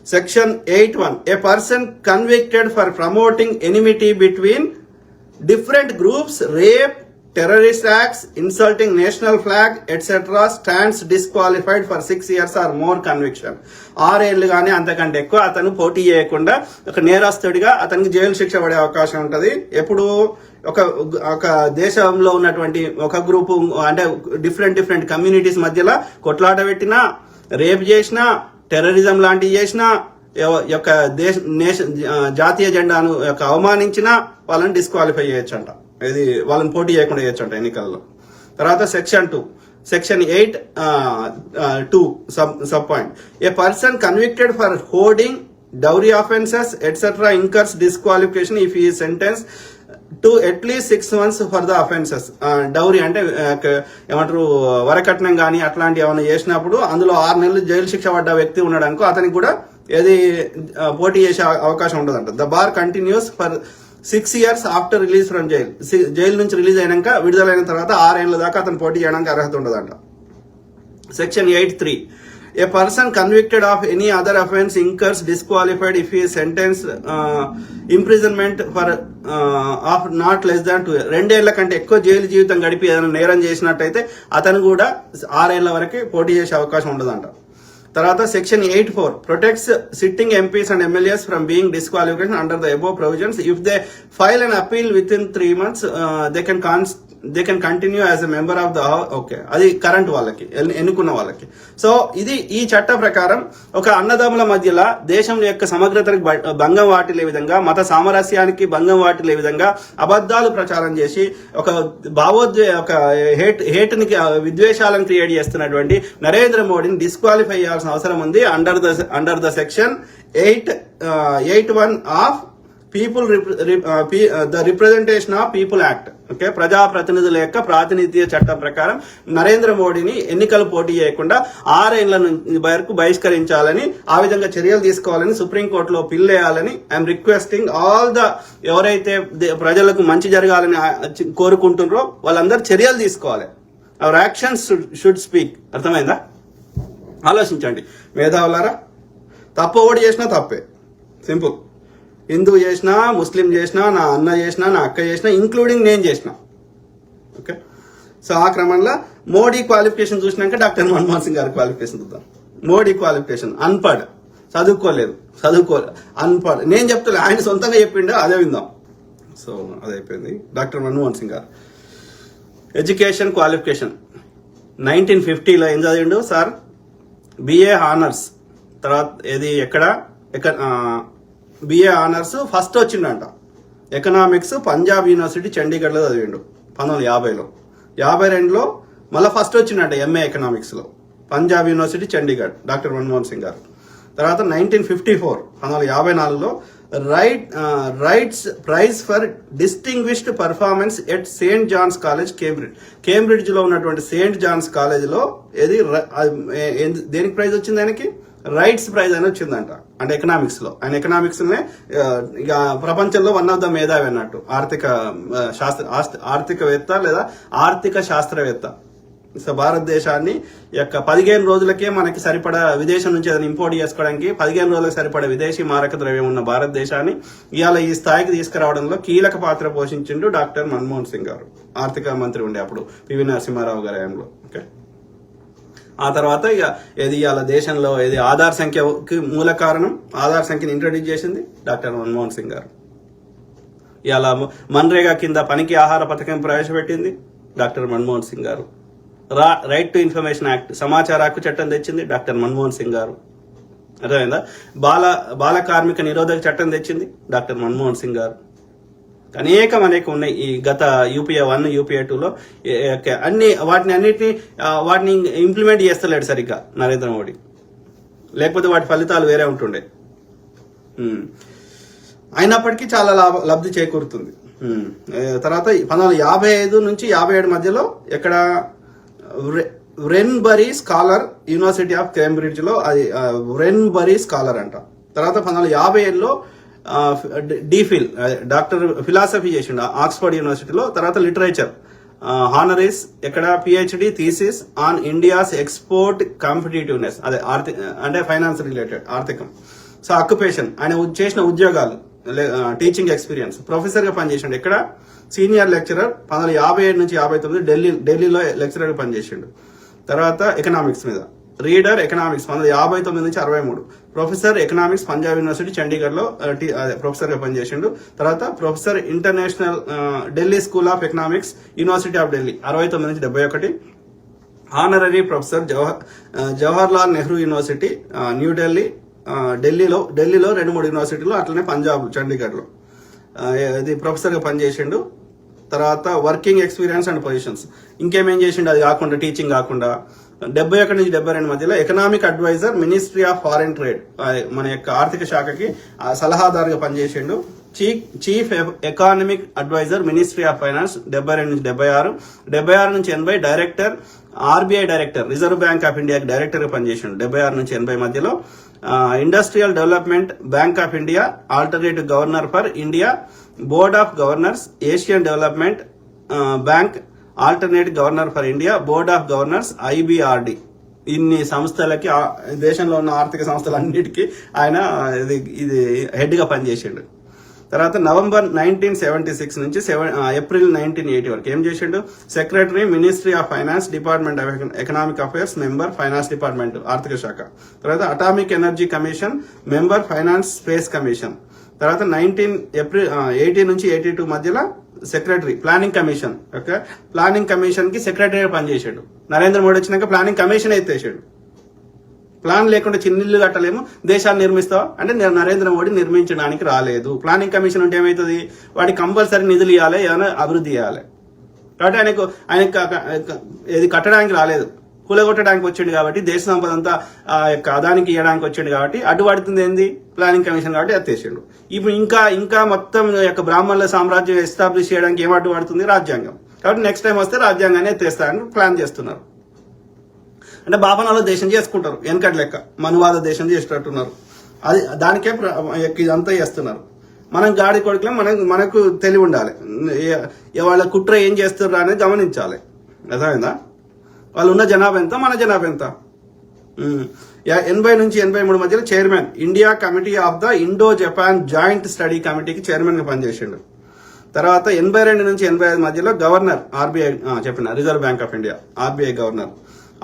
section 8(1) A person convicted for promoting enmity between different groups, rape, terrorist acts, insulting national flag, etc. stands disqualified for 6 years or more conviction. 6 ఏళ్లు కానీ అంతకంటే ఎక్కువ అతను పోటీ చేయకుండా ఒక నేరస్తుడిగా అతనికి జైలు శిక్ష పడే అవకాశం ఉంటుంది. ఎప్పుడు ఒక దేశంలో ఉన్నటువంటి ఒక గ్రూపు అంటే డిఫరెంట్ కమ్యూనిటీస్ మధ్యలో కొట్లాట పెట్టినా, రేప్ చేసినా, టెర్రరిజం లాంటివి చేసినా, యొక్క జాతీయ జెండాను అవమానించినా వాళ్ళని డిస్క్వాలిఫై చేయొచ్చంట. ఇది వాళ్ళని పోటీ చేయకుండా చేయొచ్చంట ఎన్నికల్లో. తర్వాత section 8(2) sub point A person convicted for hoarding, dowry offences etcetera incurs disqualification if he is sentenced to at least 6 months for the offenses. Dowry అంటే ఏమంటారు, వరకట్నం కానీ అట్లాంటి ఏమైనా చేసినప్పుడు అందులో 6 నెలలు జైలు శిక్ష పడ్డ వ్యక్తి ఉన్నాడు అనుకో, అతనికి కూడా పోటీ చేసే అవకాశం ఉండదంట. The bar continues for 6 years after release from jail నుంచి రిలీజ్ అయినాక విడుదలైన తర్వాత 6 ఏళ్ల దాకా అతను పోటీ చేయడానికి అర్హత ఉండదంట. Section 8(3) a person convicted of any other offence incurs disqualified if he is sentenced imprisonment for of not less than 2 years. 2 ఏళ్ల కంటే ఎక్కువ జైలు జీవితం గడిపి ఏదైనా నేరం చేసినట్టయితే అతను కూడా 6 ఏళ్ల వరకు పోటీ చేసే అవకాశం ఉండదంట. తర్వాత section 8(4) protects sitting MPs and MLAs from being disqualification under the above provisions if they file an appeal with in 3 months they can continue as a member of the okay, అది కరెంట్ వాళ్ళకి, ఎన్నుకున్న వాళ్ళకి. సో ఇది ఈ చట్ట ప్రకారం ఒక అన్నదమ్ముల మధ్యలో దేశం యొక్క సమగ్రతకు భంగం వాటిల్లే విధంగా, మత సామరస్యానికి భంగం వాటిల్లే విధంగా అబద్ధాలు ప్రచారం చేసి ఒక ఒక హేట్ని విద్వేషాలను క్రియేట్ చేస్తున్నటువంటి నరేంద్ర మోడీని డిస్క్వాలిఫై చేయాల్సిన అవసరం ఉంది under the section 8(1) of people the representation of people act. Okay, ప్రజాప్రతినిధుల యొక్క ప్రాతినిధ్య చట్టం ప్రకారం నరేంద్ర మోడీని ఎన్నికలు పోటీ చేయకుండా 6 ఏళ్ల వరకు బహిష్కరించాలని, ఆ విధంగా చర్యలు తీసుకోవాలని సుప్రీంకోర్టులో పిల్లేయాలని ఐఎమ్ రిక్వెస్టింగ్ ఆల్ ఎవరైతే ప్రజలకు మంచి జరగాలని కోరుకుంటున్నారో వాళ్ళందరూ చర్యలు తీసుకోవాలి. Hour actions should speak. అర్థమైందా? ఆలోచించండి మేధావులారా. తప్పు ఒకటి చేసినా తప్పే, సింపుల్. హిందూ చేసినా, ముస్లిం చేసినా, నా అన్న చేసినా, నా అక్క చేసినా, ఇంక్లూడింగ్ నేను చేసిన. ఓకే, సో ఆ క్రమంలో మోడీ క్వాలిఫికేషన్ చూసినాక డాక్టర్ మన్మోహన్ సింగ్ గారి క్వాలిఫికేషన్ చూద్దాం. మోడీ క్వాలిఫికేషన్ అన్పడ్, చదువుకోలేదు, అన్పడ్. నేను చెప్తాను, ఆయన సొంతంగా చెప్పిండే, అదే విందాం. సో అదైపోయింది. డాక్టర్ మన్మోహన్ సింగ్ గారు ఎడ్యుకేషన్ క్వాలిఫికేషన్ 1950లో ఏం చదివిండు సార్? BA honours. తర్వాత ఏది ఎక్కడ బిఏ ఆనర్స్ ఫస్ట్ వచ్చిండంట ఎకనామిక్స్ పంజాబ్ యూనివర్సిటీ చండీగఢ్లో చదివిండు 1950లో. 52లో మళ్ళీ ఫస్ట్ వచ్చిండంట ఎంఏ ఎకనామిక్స్లో పంజాబ్ యూనివర్సిటీ చండీగఢ్ డాక్టర్ మన్మోహన్ సింగ్ గారు. తర్వాత 1954లో Wright's prize for distinguished performance at Saint John's college Cambridge లో ఉన్నటువంటి సెయింట్ జాన్స్ కాలేజ్ లో దేనికి ప్రైజ్ వచ్చింది ఆయనకి? రైట్స్ ప్రైజ్ అని వచ్చిందంట. అంటే ఎకనామిక్స్ లో ఆయన ఎకనామిక్స్ నే ఇక ప్రపంచంలో వన్ ఆఫ్ ద మేధావి అన్నట్టు ఆర్థికవేత్త లేదా ఆర్థిక శాస్త్రవేత్త. సో భారతదేశాన్ని యొక్క 15 రోజులకే మనకి సరిపడా విదేశం నుంచి ఏదైనా ఇంపోర్ట్ చేసుకోవడానికి 15 రోజులకు సరిపడా విదేశీ మారక ద్రవ్యం ఉన్న భారతదేశాన్ని ఇవాళ ఈ స్థాయికి తీసుకురావడంలో కీలక పాత్ర పోషించిండు డాక్టర్ మన్మోహన్ సింగ్ గారు. ఆర్థిక మంత్రి ఉండే అప్పుడు పివి నరసింహారావు గారి హయాంలో. ఓకే, ఆ తర్వాత ఇక ఇవాళ దేశంలో ఆధార్ సంఖ్యకి మూల కారణం, ఆధార్ సంఖ్యను ఇంట్రడ్యూస్ చేసింది డాక్టర్ మన్మోహన్ సింగ్ గారు. ఇవాళ మన్రేగా కింద పనికి ఆహార పథకం ప్రవేశపెట్టింది డాక్టర్ మన్మోహన్ సింగ్ గారు. రైట్ టు ఇన్ఫర్మేషన్ యాక్ట్ సమాచార హక్కు చట్టం తెచ్చింది డాక్టర్ మన్మోహన్ సింగ్ గారు. అర్థమైందా? బాల కార్మిక నిరోధక చట్టం తెచ్చింది డాక్టర్ మన్మోహన్ సింగ్ గారు. అనేక ఉన్నాయి ఈ గత యూపీఏ 1 యూపీఏ 2లో వాటిని ఇంప్లిమెంట్ చేస్తలేడు సరిగ్గా నరేంద్ర మోడీ, లేకపోతే వాటి ఫలితాలు వేరే ఉంటుండే. అయినప్పటికీ చాలా లబ్ధి చేకూరుతుంది. తర్వాత 1955 నుంచి 57 మధ్యలో ఎక్కడ వ్రెన్బరీ స్కాలర్ యూనివర్సిటీ ఆఫ్ కేంబ్రిడ్జ్ లో అది వ్రెన్బరీ స్కాలర్ అంట. తర్వాత 1957లో డిఫిల్ డాక్టర్ ఫిలాసఫీ చేసిండు ఆక్స్ఫర్డ్ యూనివర్సిటీలో. తర్వాత లిటరేచర్ హానరీస్ ఎక్కడ PhD thesis on India's export competitiveness, అదే అంటే ఫైనాన్స్ రిలేటెడ్ ఆర్థికం. సో అక్యుపేషన్ ఆయన చేసిన ఉద్యోగాలు, టీచింగ్ ఎక్స్పీరియన్స్, ప్రొఫెసర్ గా పనిచేసిండు. ఎక్కడ సీనియర్ లెక్చరర్ 1957 నుంచి 59 ఢిల్లీలో లెక్చరర్ గా పనిచేసిండు. తర్వాత ఎకనామిక్స్ మీద రీడర్ ఎకనామిక్స్ 1959 నుంచి 63, professor economics Punjab university Chandigarh లో ప్రొఫెసర్ గా పనిచేసిండు. తర్వాత professor international Delhi school of economics university of Delhi 69 నుంచి 71, honorary professor Jawaharlal Nehru university New Delhi ఢిల్లీలో 2-3 యూనివర్సిటీలు, అట్లనే పంజాబ్ చండీగఢ్ లో ఇది ప్రొఫెసర్ గా పనిచేసిండు. తర్వాత వర్కింగ్ ఎక్స్పీరియన్స్ అండ్ పొజిషన్స్ ఇంకేమేం చేసిండు అది కాకుండా, టీచింగ్ కాకుండా 71 నుంచి 72 మధ్యలో economic adviser ministry of foreign trade, మన యొక్క ఆర్థిక శాఖకి సలహాదారుగా పనిచేసిండు. Chief economic adviser ministry of finance 72 నుంచి 76, 76 నుంచి 80 director RBI director reserve bank of ఇండియాకి డైరెక్టర్ గా పనిచేసిండు 76 నుంచి 80 మధ్యలో. Industrial development bank of India alternative governor for India, board of governors Asian development bank alternative governor for India, board of governors IBRD. ఇన్ని సంస్థలకి దేశంలో ఉన్న ఆర్థిక సంస్థలన్నిటికీ ఆయన ఇది హెడ్ గా పనిచేసిండు. తర్వాత నవంబర్ 1976 నుంచి ఏప్రిల్ 1980 వరకు ఏం చేసిండు? Secretary ministry of finance department of economic affairs member finance department ఆర్థిక శాఖ. తర్వాత atomic energy commission member finance space commission. తర్వాత ఏప్రిల్ 80 నుంచి 82 మధ్యలో secretary planning commission. Okay, planning commission కి సెక్రటరీ పనిచేసాడు. నరేంద్ర మోడీ వచ్చినాక ప్లానింగ్ కమిషన్ ఎత్తేసాడు. ప్లాన్ లేకుండా చిన్నిల్లు కట్టలేము, దేశాన్ని నిర్మిస్తావా అంటే నరేంద్ర మోడీ నిర్మించడానికి రాలేదు. ప్లానింగ్ కమిషన్ ఉంటే ఏమవుతుంది? వాడికి కంపల్సరీ నిధులు ఇవ్వాలి, ఏమైనా అభివృద్ధి చేయాలి. కాబట్టి ఆయనకు ఏది కట్టడానికి రాలేదు, కూలగొట్టడానికి వచ్చిండు. కాబట్టి దేశ సంపద అంతా అదానికి ఇవ్వడానికి వచ్చిండు. కాబట్టి అడ్డుపడుతుంది ఏంది? Planning commission. కాబట్టి ఎత్తేసిండు. ఇప్పుడు ఇంకా మొత్తం యొక్క బ్రాహ్మణుల సామ్రాజ్యం ఎస్టాబ్లిష్ చేయడానికి ఏం అడ్డుపడుతుంది? రాజ్యాంగం. కాబట్టి నెక్స్ట్ టైం వస్తే రాజ్యాంగాన్ని ఎత్తేస్తారని ప్లాన్ చేస్తున్నారు. అంటే బాపనాలో దేశం చేసుకుంటారు, వెనకటి లెక్క మనువాద దేశం చేసేటట్టున్నారు. అది దానికే ఇదంతా చేస్తున్నారు. మనం గాడి కొడుకులం, మనకు తెలివి ఉండాలి. వాళ్ళ కుట్ర ఏం చేస్తున్నారు అనేది గమనించాలి. అర్థమైందా? వాళ్ళు ఉన్న జనాభా ఎంత, మన జనాభా ఎంత. 80 నుంచి 83 మధ్యలో chairman India committee of the Indo Japan joint study కమిటీకి చైర్మన్ గా పనిచేసిండు. తర్వాత 82 నుంచి 85 మధ్యలో గవర్నర్ ఆర్బీఐ చెప్పిన reserve bank of India RBI governor,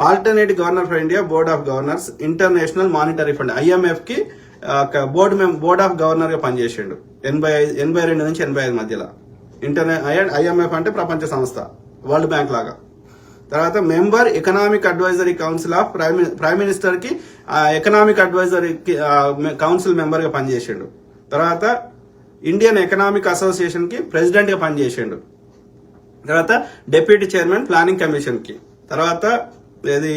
alternative governor for India, board of governors, international monetary fund IMF కి బోర్డ్ ఆఫ్ గవర్నర్ గా పనిచేసిండు 82 నుంచి 85 మధ్యలో. ఐఎంఎఫ్ అంటే ప్రపంచ సంస్థ, వరల్డ్ బ్యాంక్ లాగా. తర్వాత member economic advisory council of prime minister కి ఎకనామిక్ అడ్వైజరీ కౌన్సిల్ మెంబర్ గా పనిచేసిండు. తర్వాత ఇండియన్ ఎకనామిక్ అసోసియేషన్ కి ప్రెసిడెంట్ గా పనిచేసిండు. తర్వాత డిప్యూటీ చైర్మన్ ప్లానింగ్ కమిషన్ కి. తర్వాత ఇది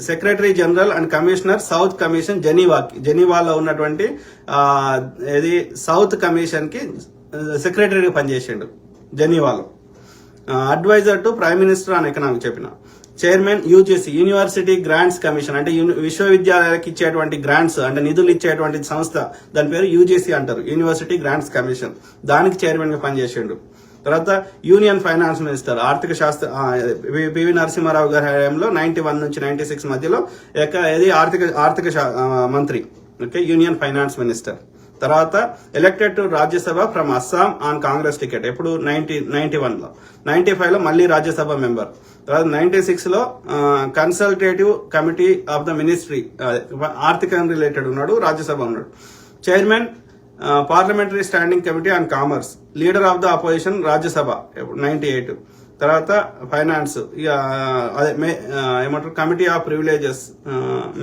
secretary general and commissioner south commission జెనీవాలో ఉన్నటువంటి ఇది సౌత్ కమిషన్ కి సెక్రటరీగా పనిచేసిండు జెనీవాలో. Adviser to prime minister on economic చెప్పిన. Chairman UGC university grants commission, అంటే విశ్వవిద్యాలయాలకు ఇచ్చేటువంటి గ్రాంట్స్ అంటే నిధులు ఇచ్చేటువంటి సంస్థ, దాని పేరు యూజీసీ అంటారు, యూనివర్సిటీ గ్రాంట్స్ కమిషన్. దానికి చైర్మన్ గా పనిచేసిండు. తర్వాత యూనియన్ ఫైనాన్స్ మినిస్టర్ ఆర్థిక శాస్త్ర పివి నరసింహారావు గారి హయాంలో 91 నుంచి 96 మధ్యలో ఇది ఆర్థిక మంత్రి. Okay, union finance minister. తర్వాత elected to Rajya Sabha from Assam on Congress ticket. ఎప్పుడు 91లో. 95లో మళ్ళీ రాజ్యసభ మెంబర్. తర్వాత 96లో consultative committee of the ministry, ఆర్థిక రిలేటెడ్ ఉన్నాడు, రాజ్యసభ ఉన్నాడు. Chairman parliamentary standing committee on commerce, leader of the opposition Rajya Sabha 98. తర్వాత ఫైనాన్స్ అదే ఏమంటారు committee of privileges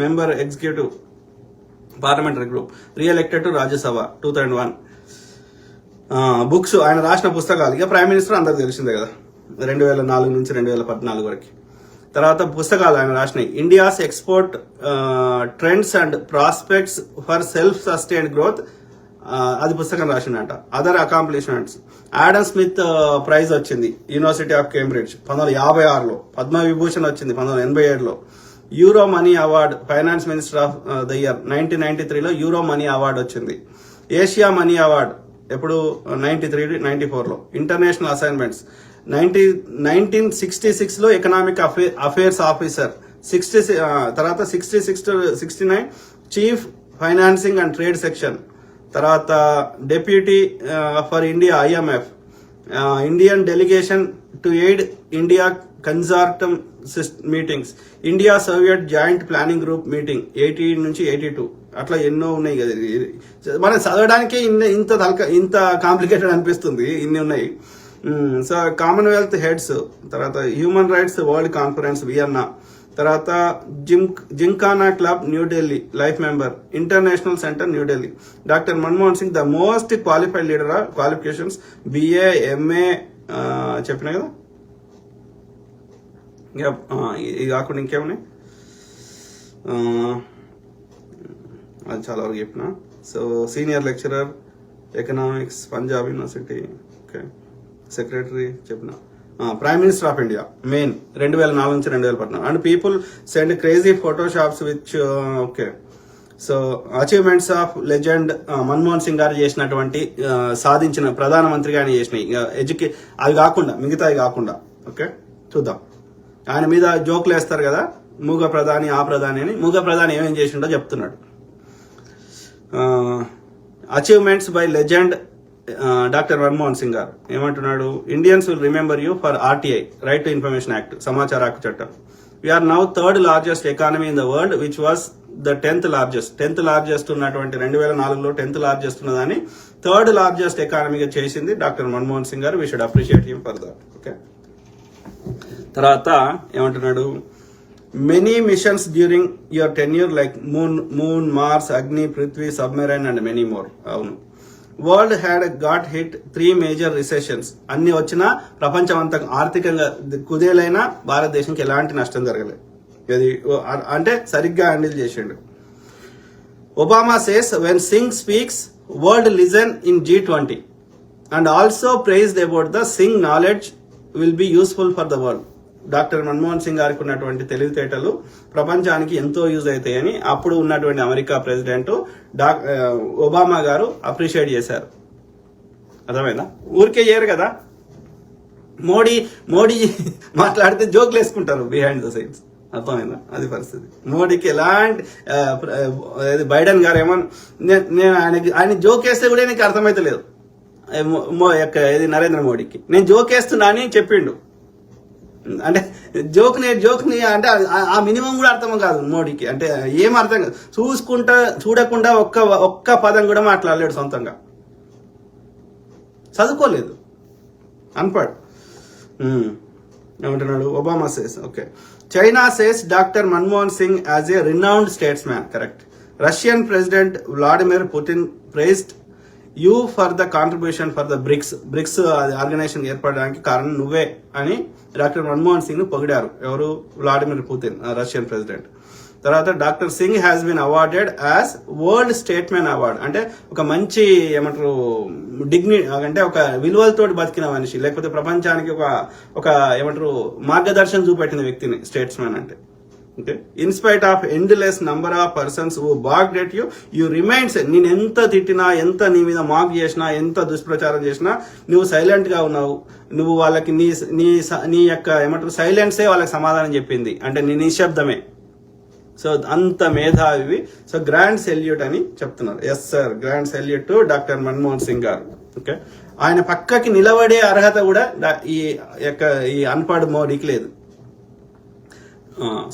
member executive parliamentary group, reelected to Rajya Sabha 2001. Books ఆయన రాసిన పుస్తకాలు, ఇక ప్రైమ్ మినిస్టర్ అందరికి తెలిసిందే కదా 2004 నుంచి 2014 వరకు. తర్వాత పుస్తకాలు ఆయన రాసినాయి. India's export trends and prospects for self sustained growth, అది పుస్తకం రాసిండట. Other accomplishments, Adam Smith prize వచ్చింది యూనివర్సిటీ ఆఫ్ కేంబ్రిడ్జ్ 1956లో. పద్మ విభూషణ్ వచ్చింది 1987లో. Euro money award finance minister of the year 1993లో యూరో మనీ అవార్డు వచ్చింది. ఏషియా మనీ అవార్డ్ ఎప్పుడు 93, 94లో. ఇంటర్నేషనల్ అసైన్మెంట్స్ 1966లో ఎకనామిక్ అఫేర్స్ ఆఫీసర్. తర్వాత 66 to 69 chief financing and trade section. తర్వాత deputy for India IMF, Indian delegation to aid India consortium meetings, India Soviet joint planning group meeting 80 నుంచి 82. అట్లా ఎన్నో ఉన్నాయి కదా, మనం చదవడానికే ఇంత కాంప్లికేటెడ్ అనిపిస్తుంది, ఇన్ని ఉన్నాయి. సో కామన్వెల్త్ హెడ్స్, తర్వాత human rights world conference Vienna, తర్వాత Gymkhana club New Delhi life member, international centre New Delhi. Doctor Manmohan Singh the most qualified leader, qualifications BA MA చెప్పినా కదా. ఇది కాకుండా ఇంకేమున్నాయి, అది చాలా వరకు చెప్పిన. So senior lecturer economics Punjab university. Okay, secretary చెప్పిన. Prime minister of India main 2004 నుంచి 2014. And people send crazy photoshops which okay. So achievements of legend Manmohan Singh garu చేసినటువంటి సాధించిన ప్రధానమంత్రిగా ఆయన చేసినాయి అవి కాకుండా మిగతావి కాకుండా. ఓకే, చూద్దాం. ఆయన మీద జోకులు వేస్తారు కదా, మూగ ప్రధాని ఆ ప్రధాని అని. మూగ ప్రధాని ఏమేం చేసిండో చెప్తున్నాడు. Achievements by legend doctor Manmohan Singh garu ఏమంటున్నాడు, Indians will remember you for RTI, right to information act, సమాచార హక్కు చట్టం. We are now third largest economy in the world which was the 10th largest ఉన్నటువంటి 2004లో 10th లార్జెస్ట్ ఉన్నదాన్ని థర్డ్ లార్జెస్ట్ ఎకానమీగా చేసింది doctor Manmohan Singh garu. We should appreciate him for that. Okay, తర్వాత ఏమంటున్నాడు, many missions during your tenure like moon Mars Agni Prithvi submarine and many more. అవును, world had got hit 3 major recessions. అన్ని వచ్చినా ప్రపంచం అంతా ఆర్థికంగా కుదేలైనా భారతదేశంకి ఎలాంటి నష్టం జరగలేదు. ఇది అంటే సరిగ్గా హ్యాండిల్ చేసిండు. Obama says when Singh speaks world listen in G20 and also prized about the Singh knowledge will be useful for the world. Doctor Manmohan Singh గారికి ఉన్నటువంటి తెలివితేటలు ప్రపంచానికి ఎంతో యూజ్ అవుతాయని అప్పుడు ఉన్నటువంటి America president Obama garu appreciate చేశారు. అర్థమైందా? ఊరికే చేయరు కదా, మోడీ మాట్లాడితే జోక్లు వేసుకుంటారు బిహైండ్ ద సైన్స్. అర్థమైందా? అది పరిస్థితి. మోడీకి ఎలాంటి బైడెన్ గారు నేను ఆయన జోక్ వేస్తే కూడా నీకు అర్థమైతే లేదు. ఇది నరేంద్ర మోడీకి నేను జోక్ వేస్తున్నా అని చెప్పిండు. అంటే జోక్ని అంటే ఆ మినిమం కూడా అర్థం కాదు మోడీకి. అంటే ఏం అర్థం కాదు, చూడకుండా ఒక్క పదం కూడా మాట్లాడలేడు సొంతంగా. చదువుకోలేదు, అన్పడ్. ఏమంటున్నాడు? Obama says, okay. China says doctor Manmohan Singh as a renowned statesman, correct. Russian president Vladimir Putin prized you for the contribution for the BRICS organisation ఏర్పడడానికి కారణం నువ్వే అని డాక్టర్ మన్మోహన్ సింగ్ ను పొగిడారు. ఎవరు? Vladimir Putin, Russian president. తర్వాత doctor Singh has been awarded as world statesman award, అంటే ఒక మంచి ఏమంటారు అంటే ఒక విలువలతో బతికిన మనిషి, లేకపోతే ప్రపంచానికి ఒక ఏమంటారు మార్గదర్శనం చూపెట్టిన వ్యక్తిని స్టేట్స్మెన్ అంటే. Okay. In spite of endless number of persons who bogged at you remains. నేను ఎంత తిట్టినా, ఎంత నీ మీద మాక్ చేసినా, ఎంత దుష్ప్రచారం చేసినా నువ్వు సైలెంట్ గా ఉన్నావు. నువ్వు వాళ్ళకి నీ యొక్క ఏమంటారు సైలెన్సే వాళ్ళకి సమాధానం చెప్పింది, అంటే నీ నిశ్శబ్దమే. సో అంత మేధావి. సో గ్రాండ్ సెల్యూట్ అని చెప్తున్నారు. Yes sir, grand salute to doctor Manmohan Singh garu. Okay. ఆయన పక్కకి నిలబడే అర్హత కూడా ఈ అన్పడ్ మోడీకి లేదు.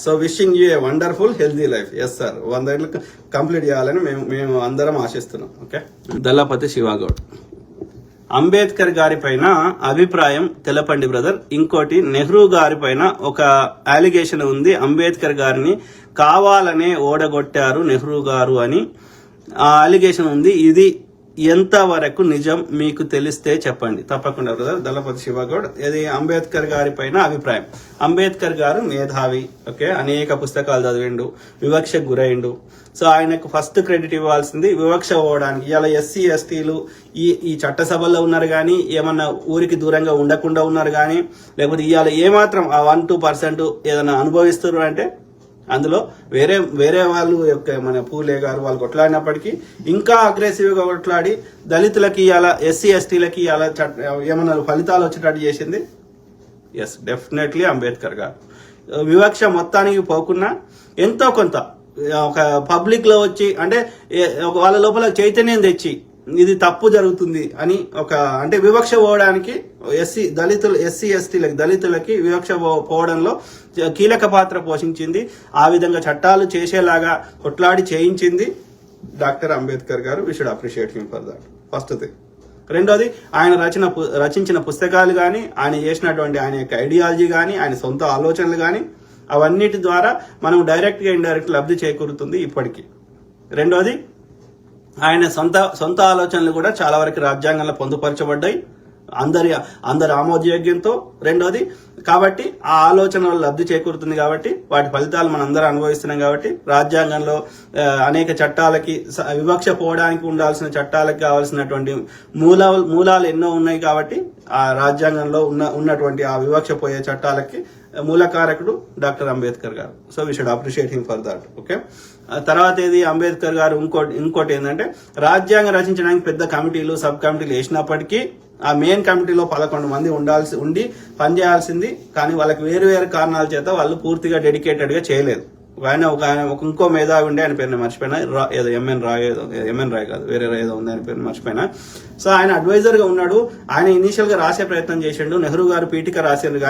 So wishing you a wonderful healthy life. Yes sir, 100 ఏళ్ళు కంప్లీట్ చేయాలని మేము అందరం ఆశిస్తున్నాం. ఓకే. దళపతి శివగౌడ్, అంబేద్కర్ గారి పైన అభిప్రాయం తెలపండి బ్రదర్. ఇంకోటి, నెహ్రూ గారి పైన ఒక అలిగేషన్ ఉంది, అంబేద్కర్ గారిని కావాలనే ఓడగొట్టారు నెహ్రూ గారు అని ఆ అలిగేషన్ ఉంది. ఇది ఎంత వరకు నిజం మీకు తెలిస్తే చెప్పండి. తప్పకుండా బ్రదర్. దళపతి శివగౌడ్, ఇది అంబేద్కర్ గారి పైన అభిప్రాయం. అంబేద్కర్ గారు మేధావి, ఓకే, అనేక పుస్తకాలు చదివిండు, వివక్షకు గురైండు. సో ఆయనకు ఫస్ట్ క్రెడిట్ ఇవ్వాల్సింది వివక్ష పోవడానికి. ఇలా ఎస్సీ ఎస్టీలు ఈ చట్టసభల్లో ఉన్నారు కానీ, ఏమన్నా ఊరికి దూరంగా ఉండకుండా ఉన్నారు కానీ, లేకపోతే ఇవాళ ఏమాత్రం ఆ 1-2% ఏదైనా అనుభవిస్తున్నారు అంటే అందులో వేరే వాళ్ళు మన పూలే గారు వాళ్ళు కొట్లాడినప్పటికీ ఇంకా అగ్రెసివ్ గా కొట్లాడి దళితులకి ఇలా ఎస్సీ ఎస్టీలకి ఇలా ఏమన్నా ఫలితాలు వచ్చేటట్టు చేసింది. ఎస్, డెఫినెట్లీ అంబేద్కర్ గారు. వివక్ష మొత్తానికి పోకున్నా ఎంతో కొంత ఒక పబ్లిక్ లో వచ్చి అంటే వాళ్ళ లోపల చైతన్యం తెచ్చి ఇది తప్పు జరుగుతుంది అని అంటే వివక్ష పోవడానికి ఎస్సీ ఎస్టీలకి దళితులకి వివక్ష పోవడంలో కీలక పాత్ర పోషించింది. ఆ విధంగా చట్టాలు చేసేలాగా కొట్లాడి చేయించింది doctor Ambedkar garu. We should appreciate him for that. First thing. రెండోది, ఆయన రచించిన పుస్తకాలు కానీ, ఆయన చేసినటువంటి ఆయన యొక్క ఐడియాలజీ కానీ, ఆయన సొంత ఆలోచనలు కానీ, అవన్నిటి ద్వారా మనం డైరెక్ట్ గా ఇండైరెక్ట్ లబ్ధి చేకూరుతుంది ఇప్పటికీ. రెండోది, ఆయన సొంత ఆలోచనలు కూడా చాలా వరకు రాజ్యాంగంలో పొందుపరచబడ్డాయి అందరి ఆమోదయోగ్యంతో. రెండోది, కాబట్టి ఆ ఆలోచన వల్ల లబ్ధి చేకూరుతుంది కాబట్టి వాటి ఫలితాలు మనం అందరూ అనుభవిస్తున్నాం కాబట్టి రాజ్యాంగంలో అనేక చట్టాలకి వివక్ష పోవడానికి ఉండాల్సిన చట్టాలకు కావాల్సినటువంటి మూలాలు ఎన్నో ఉన్నాయి కాబట్టి ఆ రాజ్యాంగంలో ఉన్నటువంటి ఆ వివక్ష పోయే చట్టాలకి మూలకారకుడు డాక్టర్ అంబేద్కర్ గారు. So we should appreciate him for that. Okay. తర్వాత ఏది, అంబేద్కర్ గారు ఇంకోటి ఏంటంటే రాజ్యాంగం రచించడానికి పెద్ద కమిటీలు సబ్ కమిటీలు వేసినప్పటికీ ఆ మెయిన్ కమిటీలో 11 మంది ఉండి పనిచేయాల్సింది, కానీ వాళ్ళకి వేరు కారణాల చేత వాళ్ళు పూర్తిగా డెడికేటెడ్ గా చేయలేదు. ఆయన ఇంకో మేధావి ఉండే, ఆయన పేరు మర్చిపోయినా, ఏదో ఎంఎన్ రాయ్ కాదు, వేరే ఏదో ఉంది, ఆయన పేరు మర్చిపోయినా. సో ఆయన అడ్వైజర్ గా ఉన్నాడు. ఆయన ఇనీషియల్ గా రాసే ప్రయత్నం చేసిండు, నెహ్రూ గారు పీఠిక రాశారు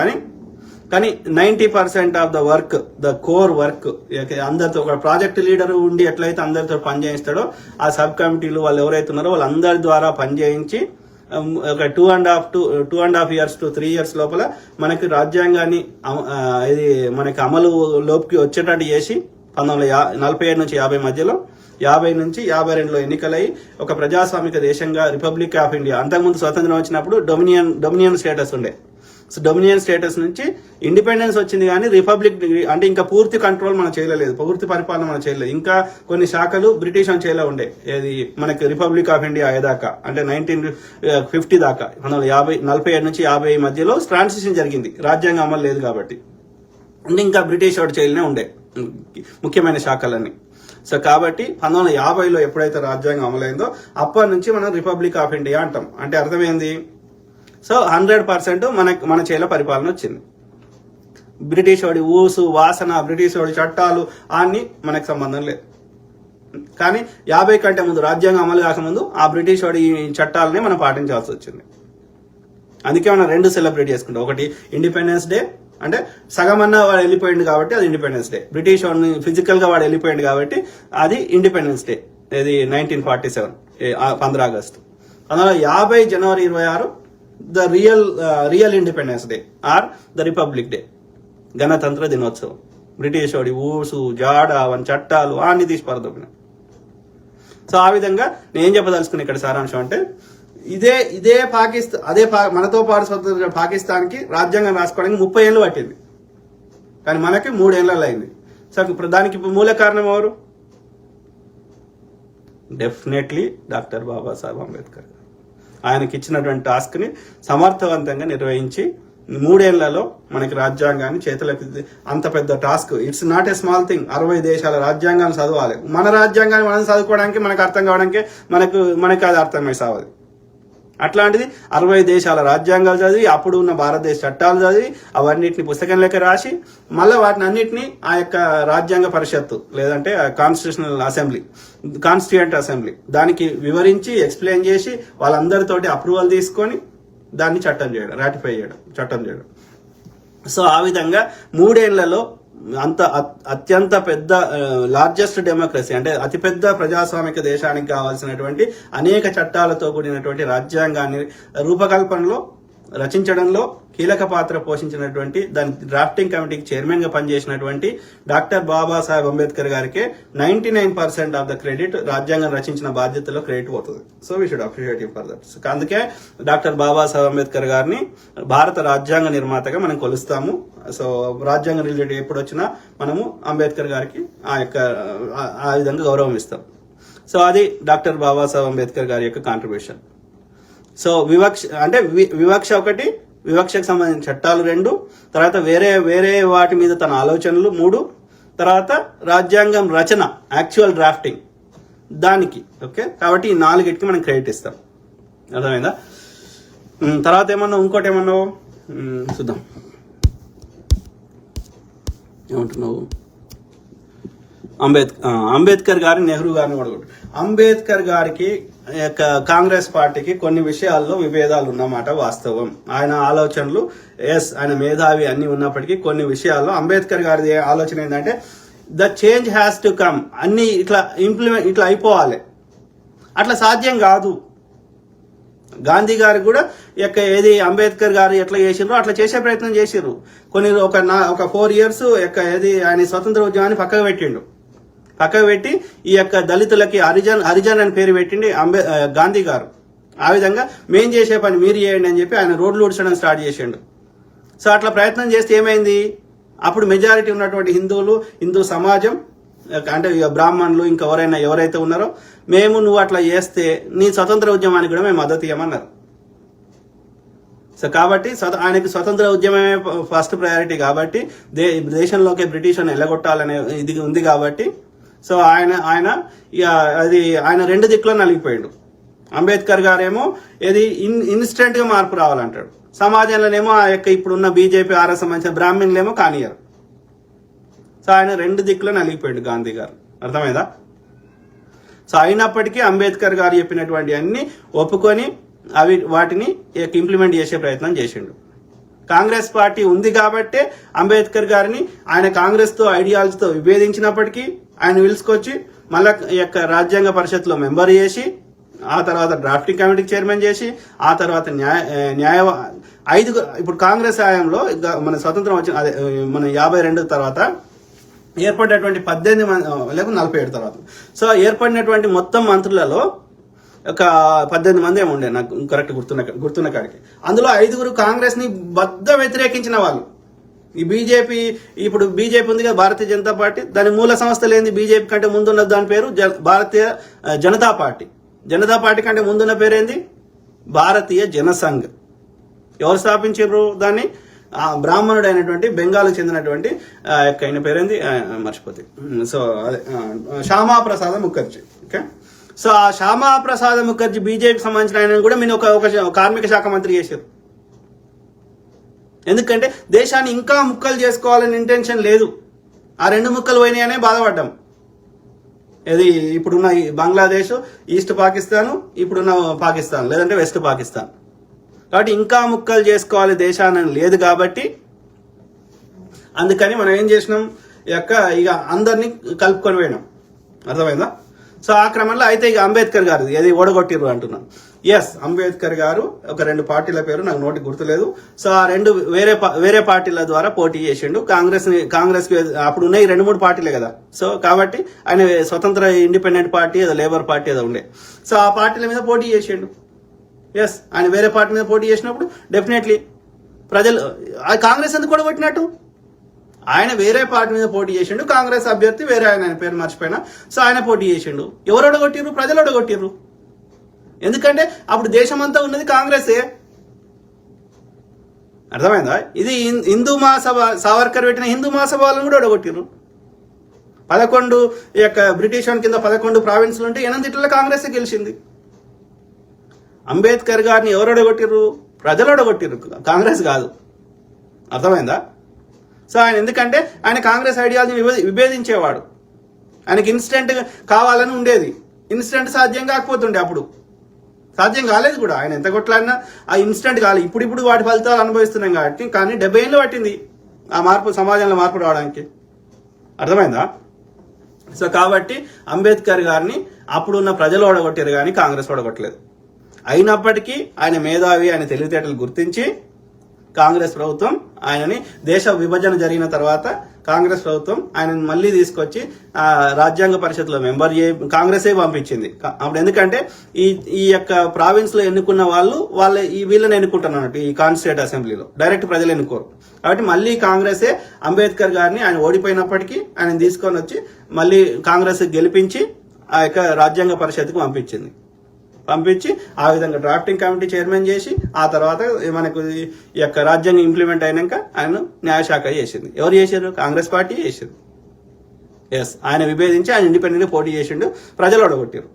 కానీ 90% of the work, the core work, అందరితో ఒక ప్రాజెక్ట్ లీడర్ ఉండి ఎట్లయితే అందరితో పనిచేయిస్తాడో ఆ సబ్ కమిటీలు వాళ్ళు ఎవరైతే ఉన్నారో వాళ్ళందరి ద్వారా పనిచేయించి ఒక 2.5 years to 3 years లోపల మనకి రాజ్యాంగాన్ని ఇది మనకి అమలు లోపుకి వచ్చేటట్టు చేసి 1947 నుంచి 50 మధ్యలో 50 నుంచి 52లో ఎన్నికలై ఒక ప్రజాస్వామిక దేశంగా రిపబ్లిక్ ఆఫ్ ఇండియా, అంతకుముందు స్వతంత్రం వచ్చినప్పుడు డొమినియన్ స్టేటస్ ఉండే. సో డొమినియన్ స్టేటస్ నుంచి ఇండిపెండెన్స్ వచ్చింది కానీ రిపబ్లిక్ అంటే ఇంకా పూర్తి కంట్రోల్ మనం చేయలేదు, పూర్తి పరిపాలన మనం చేయలేదు. ఇంకా కొన్ని శాఖలు బ్రిటిష్ చేలో ఉండే. ఏది మనకి రిపబ్లిక్ ఆఫ్ ఇండియా అయ్యేదాకా అంటే 1950 దాకా 1947 నుంచి 50 మధ్యలో ట్రాన్సిషన్ జరిగింది, రాజ్యాంగం అమలు లేదు కాబట్టి. అంటే ఇంకా బ్రిటిష్ వాడి చేయలనే ఉండే ముఖ్యమైన శాఖలన్నీ. సో కాబట్టి 1950లో ఎప్పుడైతే రాజ్యాంగం అమలైందో అప్పటి నుంచి మనం రిపబ్లిక్ ఆఫ్ ఇండియా అంటాం. అంటే అర్థమైంది. సో 100% మన చేల పరిపాలన వచ్చింది. బ్రిటిష్ వాడి ఊసు వాసన, బ్రిటిష్ వాడి చట్టాలు అన్ని మనకు సంబంధం లేదు. కానీ 50 కంటే ముందు రాజ్యాంగం అమలు కాకముందు ఆ బ్రిటిష్ వాడి చట్టాలని మనం పాటించాల్సి వచ్చింది. అందుకే మనం 2 సెలబ్రేట్ చేసుకుంటాం. ఒకటి ఇండిపెండెన్స్ డే, అంటే సగమన్నా వాడు వెళ్ళిపోయింది కాబట్టి అది ఇండిపెండెన్స్ డే. బ్రిటిష్ వాడిని ఫిజికల్ గా వాడు వెళ్ళిపోయింది కాబట్టి అది ఇండిపెండెన్స్ డే. ఇది 1947 15 August. 1950 January 26 the real independence day or the republic day, గణతంత్ర దినోత్సవం. బ్రిటిష్ వాడి ఊసు జాడ అవన్నీ చట్టాలు అన్ని తీసి పరదొప్పిన. సో ఆ విధంగా నేను చెప్పదలుచుకున్న ఇక్కడ సారాంశం అంటే ఇదే పాకిస్తాన్ మనతో పాటు స్వతంత్ర పాకిస్తాన్కి రాజ్యాంగం రాసుకోవడానికి 30 ఏళ్ళు పట్టింది, కానీ మనకి 3 ఏళ్ళలో అయింది. సో దానికి మూల కారణం ఎవరు? Definitely doctor Babasaheb Ambedkar. ఆయనకి ఇచ్చినటువంటి టాస్క్ని సమర్థవంతంగా నిర్వహించి 3 ఏళ్లలో మనకి రాజ్యాంగాన్ని చేతులకు, అంత పెద్ద task, it's not a small thing. 60 దేశాల రాజ్యాంగాన్ని చదవాలి. మన రాజ్యాంగాన్ని మనం చదువుకోవడానికి, మనకు అర్థం కావడానికి మనకి అది అర్థమై సావది. అట్లాంటిది 60 దేశాల రాజ్యాంగాలు చదివి, అప్పుడు ఉన్న భారతదేశ చట్టాలు చదివి, అవన్నిటిని పుస్తకంలోకి రాసి, మళ్ళీ వాటిని అన్నిటినీ ఆ యొక్క రాజ్యాంగ పరిషత్తు లేదంటే కాన్స్టిట్యూయెంట్ అసెంబ్లీ దానికి వివరించి ఎక్స్ప్లెయిన్ చేసి వాళ్ళందరితోటి అప్రూవల్ తీసుకొని దాన్ని రాటిఫై చేయడం, చట్టం చేయడం. సో ఆ విధంగా 3 ఏళ్లలో అత్యంత పెద్ద లార్జెస్ట్ డెమోక్రసీ అంటే అతిపెద్ద ప్రజాస్వామిక దేశానికి కావాల్సినటువంటి అనేక చట్టాలతో కూడినటువంటి రాజ్యాంగాన్ని రూపకల్పనలో, రచించడంలో కీలక పాత్ర పోషించినటువంటి, దాని డ్రాఫ్టింగ్ కమిటీకి చైర్మన్ గా పనిచేసినటువంటి డాక్టర్ బాబాసాహెబ్ అంబేద్కర్ గారికి 99% ఆఫ్ ద క్రెడిట్ రాజ్యాంగం రచించిన బాధ్యతలో క్రెడిట్ పోతుంది. So we should appreciate for that. అందుకే డాక్టర్ బాబాసాహెబ్ అంబేద్కర్ గారిని భారత రాజ్యాంగ నిర్మాతగా మనం కొలుస్తాము. సో రాజ్యాంగం రిలేటెడ్ ఎప్పుడు వచ్చినా మనము అంబేద్కర్ గారికి ఆ విధంగా గౌరవం ఇస్తాం. సో అది డాక్టర్ బాబాసాహెబ్ అంబేద్కర్ గారి యొక్క కాంట్రిబ్యూషన్. సో వివక్ష ఒకటి, వివక్షకు సంబంధించిన చట్టాలు 2, తర్వాత వేరే వాటి మీద తన ఆలోచనలు 3, తర్వాత రాజ్యాంగం రచన యాక్చువల్ డ్రాఫ్టింగ్ దానికి. ఓకే, కాబట్టి ఈ 4కి మనం క్రెడిట్ ఇస్తాం. అర్థమైందా? తర్వాత ఇంకోటి ఏమన్నావు చూద్దాం. ఏమంటున్నావు? అంబేద్కర్ గారి, నెహ్రూ గారిని కూడా. అంబేద్కర్ గారికి కాంగ్రెస్ పార్టీకి కొన్ని విషయాల్లో విభేదాలు ఉన్నమాట వాస్తవం. ఆయన ఆలోచనలు ఆయన మేధావి అన్ని ఉన్నప్పటికీ కొన్ని విషయాల్లో అంబేద్కర్ గారి ఆలోచన ఏంటంటే the change has to come, అన్ని ఇట్లా అయిపోవాలి. అట్లా సాధ్యం కాదు. గాంధీ గారు కూడా ఏది అంబేద్కర్ గారు ఎట్లా చేసిర్రో అట్లా చేసే ప్రయత్నం చేసిర్రు. ఒక 4 years ఆయన స్వతంత్ర ఉద్యమాన్ని పక్కకు పెట్టి ఈ దళితులకి హరిజన్ అని పేరు పెట్టిండి గాంధీ గారు. ఆ విధంగా మేం చేసే పని మీరు చేయండి అని చెప్పి ఆయన రోడ్లు ఊడ్చడం స్టార్ట్ చేసిండు. సో అట్లా ప్రయత్నం చేస్తే ఏమైంది? అప్పుడు మెజారిటీ ఉన్నటువంటి హిందూ సమాజం అంటే బ్రాహ్మణులు ఇంకా ఎవరైతే ఉన్నారో నువ్వు అట్లా చేస్తే నీ స్వతంత్ర ఉద్యమానికి కూడా మేము మద్దతు ఇవ్వమన్నారు. సో కాబట్టి ఆయనకి స్వతంత్ర ఉద్యమమే ఫస్ట్ ప్రయారిటీ కాబట్టి, దేశంలోకి బ్రిటిష్ అని ఎల్లగొట్టాలనే ఇది ఉంది కాబట్టి, సో ఆయన 2 దిక్కులో నలిగిపోయాడు. అంబేద్కర్ గారేమో ఇన్స్టెంట్ గా మార్పు రావాలంటాడు. సమాజంలోనేమో ఇప్పుడున్న బీజేపీ ఆర్ఎస్ సంబంధించిన బ్రాహ్మణులేమో కానియరు. సో ఆయన 2 దిక్కులో నలిగిపోయాడు గాంధీ గారు. అర్థమైందా? సో అయినప్పటికీ అంబేద్కర్ గారు చెప్పినటువంటి అన్ని ఒప్పుకొని వాటిని ఇంప్లిమెంట్ చేసే ప్రయత్నం చేసిండు. కాంగ్రెస్ పార్టీ ఉంది కాబట్టే అంబేద్కర్ గారిని ఆయన కాంగ్రెస్ తో ఐడియాలజీతో విభేదించినప్పటికీ ఆయన పిలుచుకొచ్చి మళ్ళా రాజ్యాంగ పరిషత్లో మెంబర్ చేసి, ఆ తర్వాత డ్రాఫ్టింగ్ కమిటీకి చైర్మన్ చేసి, ఆ తర్వాత ఇప్పుడు కాంగ్రెస్ హయాంలో మన స్వతంత్రం వచ్చిన మన 52 తర్వాత ఏర్పడినటువంటి 18 లేక 47 తర్వాత, సో ఏర్పడినటువంటి మొత్తం మంత్రులలో ఒక 18 మంది ఏమి ఉండే, నాకు కరెక్ట్ గుర్తున్న కాడికి. అందులో 5 కాంగ్రెస్ ని వ్యతిరేకించిన వాళ్ళు. ఈ ఇప్పుడు బీజేపీ ఉంది కదా, భారతీయ జనతా పార్టీ, దాని మూల సంస్థ లేని బీజేపీ కంటే ముందున్న దాని పేరు భారతీయ జనతా పార్టీ. జనతా పార్టీ కంటే ముందున్న పేరేంది? భారతీయ జనసంఘ్. ఎవరు స్థాపించారు దాన్ని? బ్రాహ్మణుడు అయినటువంటి బెంగాల్కి చెందినటువంటి ఆయన పేరేంది మర్చిపోతే, సో అదే శ్యామాప్రసాద ముఖర్జీ. ఓకే, సో ఆ శ్యామాప్రసాద ముఖర్జీ బీజేపీకి సంబంధించిన ఆయన కూడా మీరు ఒక కార్మిక శాఖ మంత్రి చేశారు. ఎందుకంటే దేశాన్ని ఇంకా ముక్కలు చేసుకోవాలని ఇంటెన్షన్ లేదు. ఆ 2 ముక్కలు పోయినాయనే బాధపడ్డాం. ఇది ఇప్పుడున్న బంగ్లాదేశ్, ఈస్ట్ పాకిస్తాన్, ఇప్పుడున్న పాకిస్తాన్ లేదంటే వెస్ట్ పాకిస్తాన్. కాబట్టి ఇంకా ముక్కలు చేసుకోవాలి దేశాన్ని లేదు కాబట్టి, అందుకని మనం ఏం చేసినాం, ఇక అందరినీ కలుపుకొని పోయినాం. అర్థమైందా? సో ఆ క్రమంలో అయితే ఇక అంబేద్కర్ గారు ఏది ఓడగొట్టిర్రు అంటున్నాను. ఎస్, అంబేద్కర్ గారు ఒక 2 పార్టీల పేరు నాకు నోటికి గుర్తులేదు. సో ఆ 2 వేరే పార్టీల ద్వారా పోటీ చేసిండు. కాంగ్రెస్ అప్పుడు ఉన్నాయి 2-3 పార్టీలే కదా. సో కాబట్టి ఆయన స్వతంత్ర ఇండిపెండెంట్ పార్టీ ఏదో లేబర్ పార్టీ ఏదో ఉండే. సో ఆ పార్టీల మీద పోటీ చేసిండు. ఎస్, ఆయన వేరే పార్టీ మీద పోటీ చేసినప్పుడు డెఫినెట్లీ ప్రజలు కాంగ్రెస్ ఎందుకు ఓడగొట్టినట్టు? ఆయన వేరే పార్టీ మీద పోటీ చేసిండు, కాంగ్రెస్ అభ్యర్థి వేరే ఆయన పేరు మర్చిపోయినా. సో ఆయన పోటీ చేసిండు. ఎవరు ఓడగొట్టిర్రు? ప్రజలు ఓడగొట్టిర్రు. ఎందుకంటే అప్పుడు దేశమంతా ఉన్నది కాంగ్రెసే. అర్థమైందా? ఇది హిందూ మహాసభ, సావర్కర్ పెట్టిన హిందూ మహాసభ వాళ్ళని కూడా ఓడగొట్టిర్రు. 11 బ్రిటిష్ కింద 11 ప్రావిన్సులు ఉంటే 8 కాంగ్రెస్ గెలిచింది. అంబేద్కర్ గారిని ఎవరు ఓడగొట్టిర్రు? ప్రజలు ఓడగొట్టిర్రు, కాంగ్రెస్ కాదు. అర్థమైందా? సో ఆయన ఎందుకంటే ఆయన కాంగ్రెస్ ఐడియాలజీ విభేదించేవాడు. ఆయనకి ఇన్స్టెంట్ కావాలని ఉండేది. ఇన్స్టెంట్ సాధ్యం కాకపోతుండే, అప్పుడు సాధ్యం కాలేదు కూడా. ఆయన ఎంత కొట్లాడినా ఆ ఇన్స్టెంట్ కాలేదు. ఇప్పుడు వాటి ఫలితాలు అనుభవిస్తున్నాం కాబట్టి. కానీ 70 ఏళ్ళు పట్టింది ఆ మార్పు, సమాజంలో మార్పు రావడానికి. అర్థమైందా? సో కాబట్టి అంబేద్కర్ గారిని అప్పుడున్న ప్రజలు ఓడగొట్టారు కానీ కాంగ్రెస్ ఓడగొట్టలేదు. అయినప్పటికీ ఆయన మేధావి, ఆయన తెలివితేటలు గుర్తించి కాంగ్రెస్ ప్రభుత్వం ఆయనని, దేశ విభజన జరిగిన తర్వాత కాంగ్రెస్ ప్రభుత్వం ఆయనని మళ్ళీ తీసుకొచ్చి రాజ్యాంగ పరిషత్లో మెంబర్ కాంగ్రెసే పంపించింది. అప్పుడు ఎందుకంటే ఈ యొక్క ప్రావిన్స్ లో ఎన్నుకున్న వీళ్ళని ఎన్నుకుంటున్నట్టు ఈ కాన్స్టిట్యూట్ అసెంబ్లీలో డైరెక్ట్ ప్రజలు ఎన్నుకోరు. కాబట్టి మళ్ళీ కాంగ్రెసే అంబేద్కర్ గారిని, ఆయన ఓడిపోయినప్పటికీ ఆయన తీసుకొని వచ్చి మళ్ళీ కాంగ్రెస్ గెలిపించి ఆ యొక్క రాజ్యాంగ పరిషత్కు పంపించి ఆ విధంగా డ్రాఫ్టింగ్ కమిటీ చైర్మన్ చేసి ఆ తర్వాత మనకు ఈ యొక్క రాజ్యాంగం ఇంప్లిమెంట్ అయినాక ఆయన న్యాయశాఖ చేసింది. ఎవరు చేశారు? కాంగ్రెస్ పార్టీ చేసింది. ఎస్, ఆయన విభేదించి ఆయన ఇండిపెండెంట్గా పోటీ చేసిండు. ప్రజలు ఓడగొట్టారు,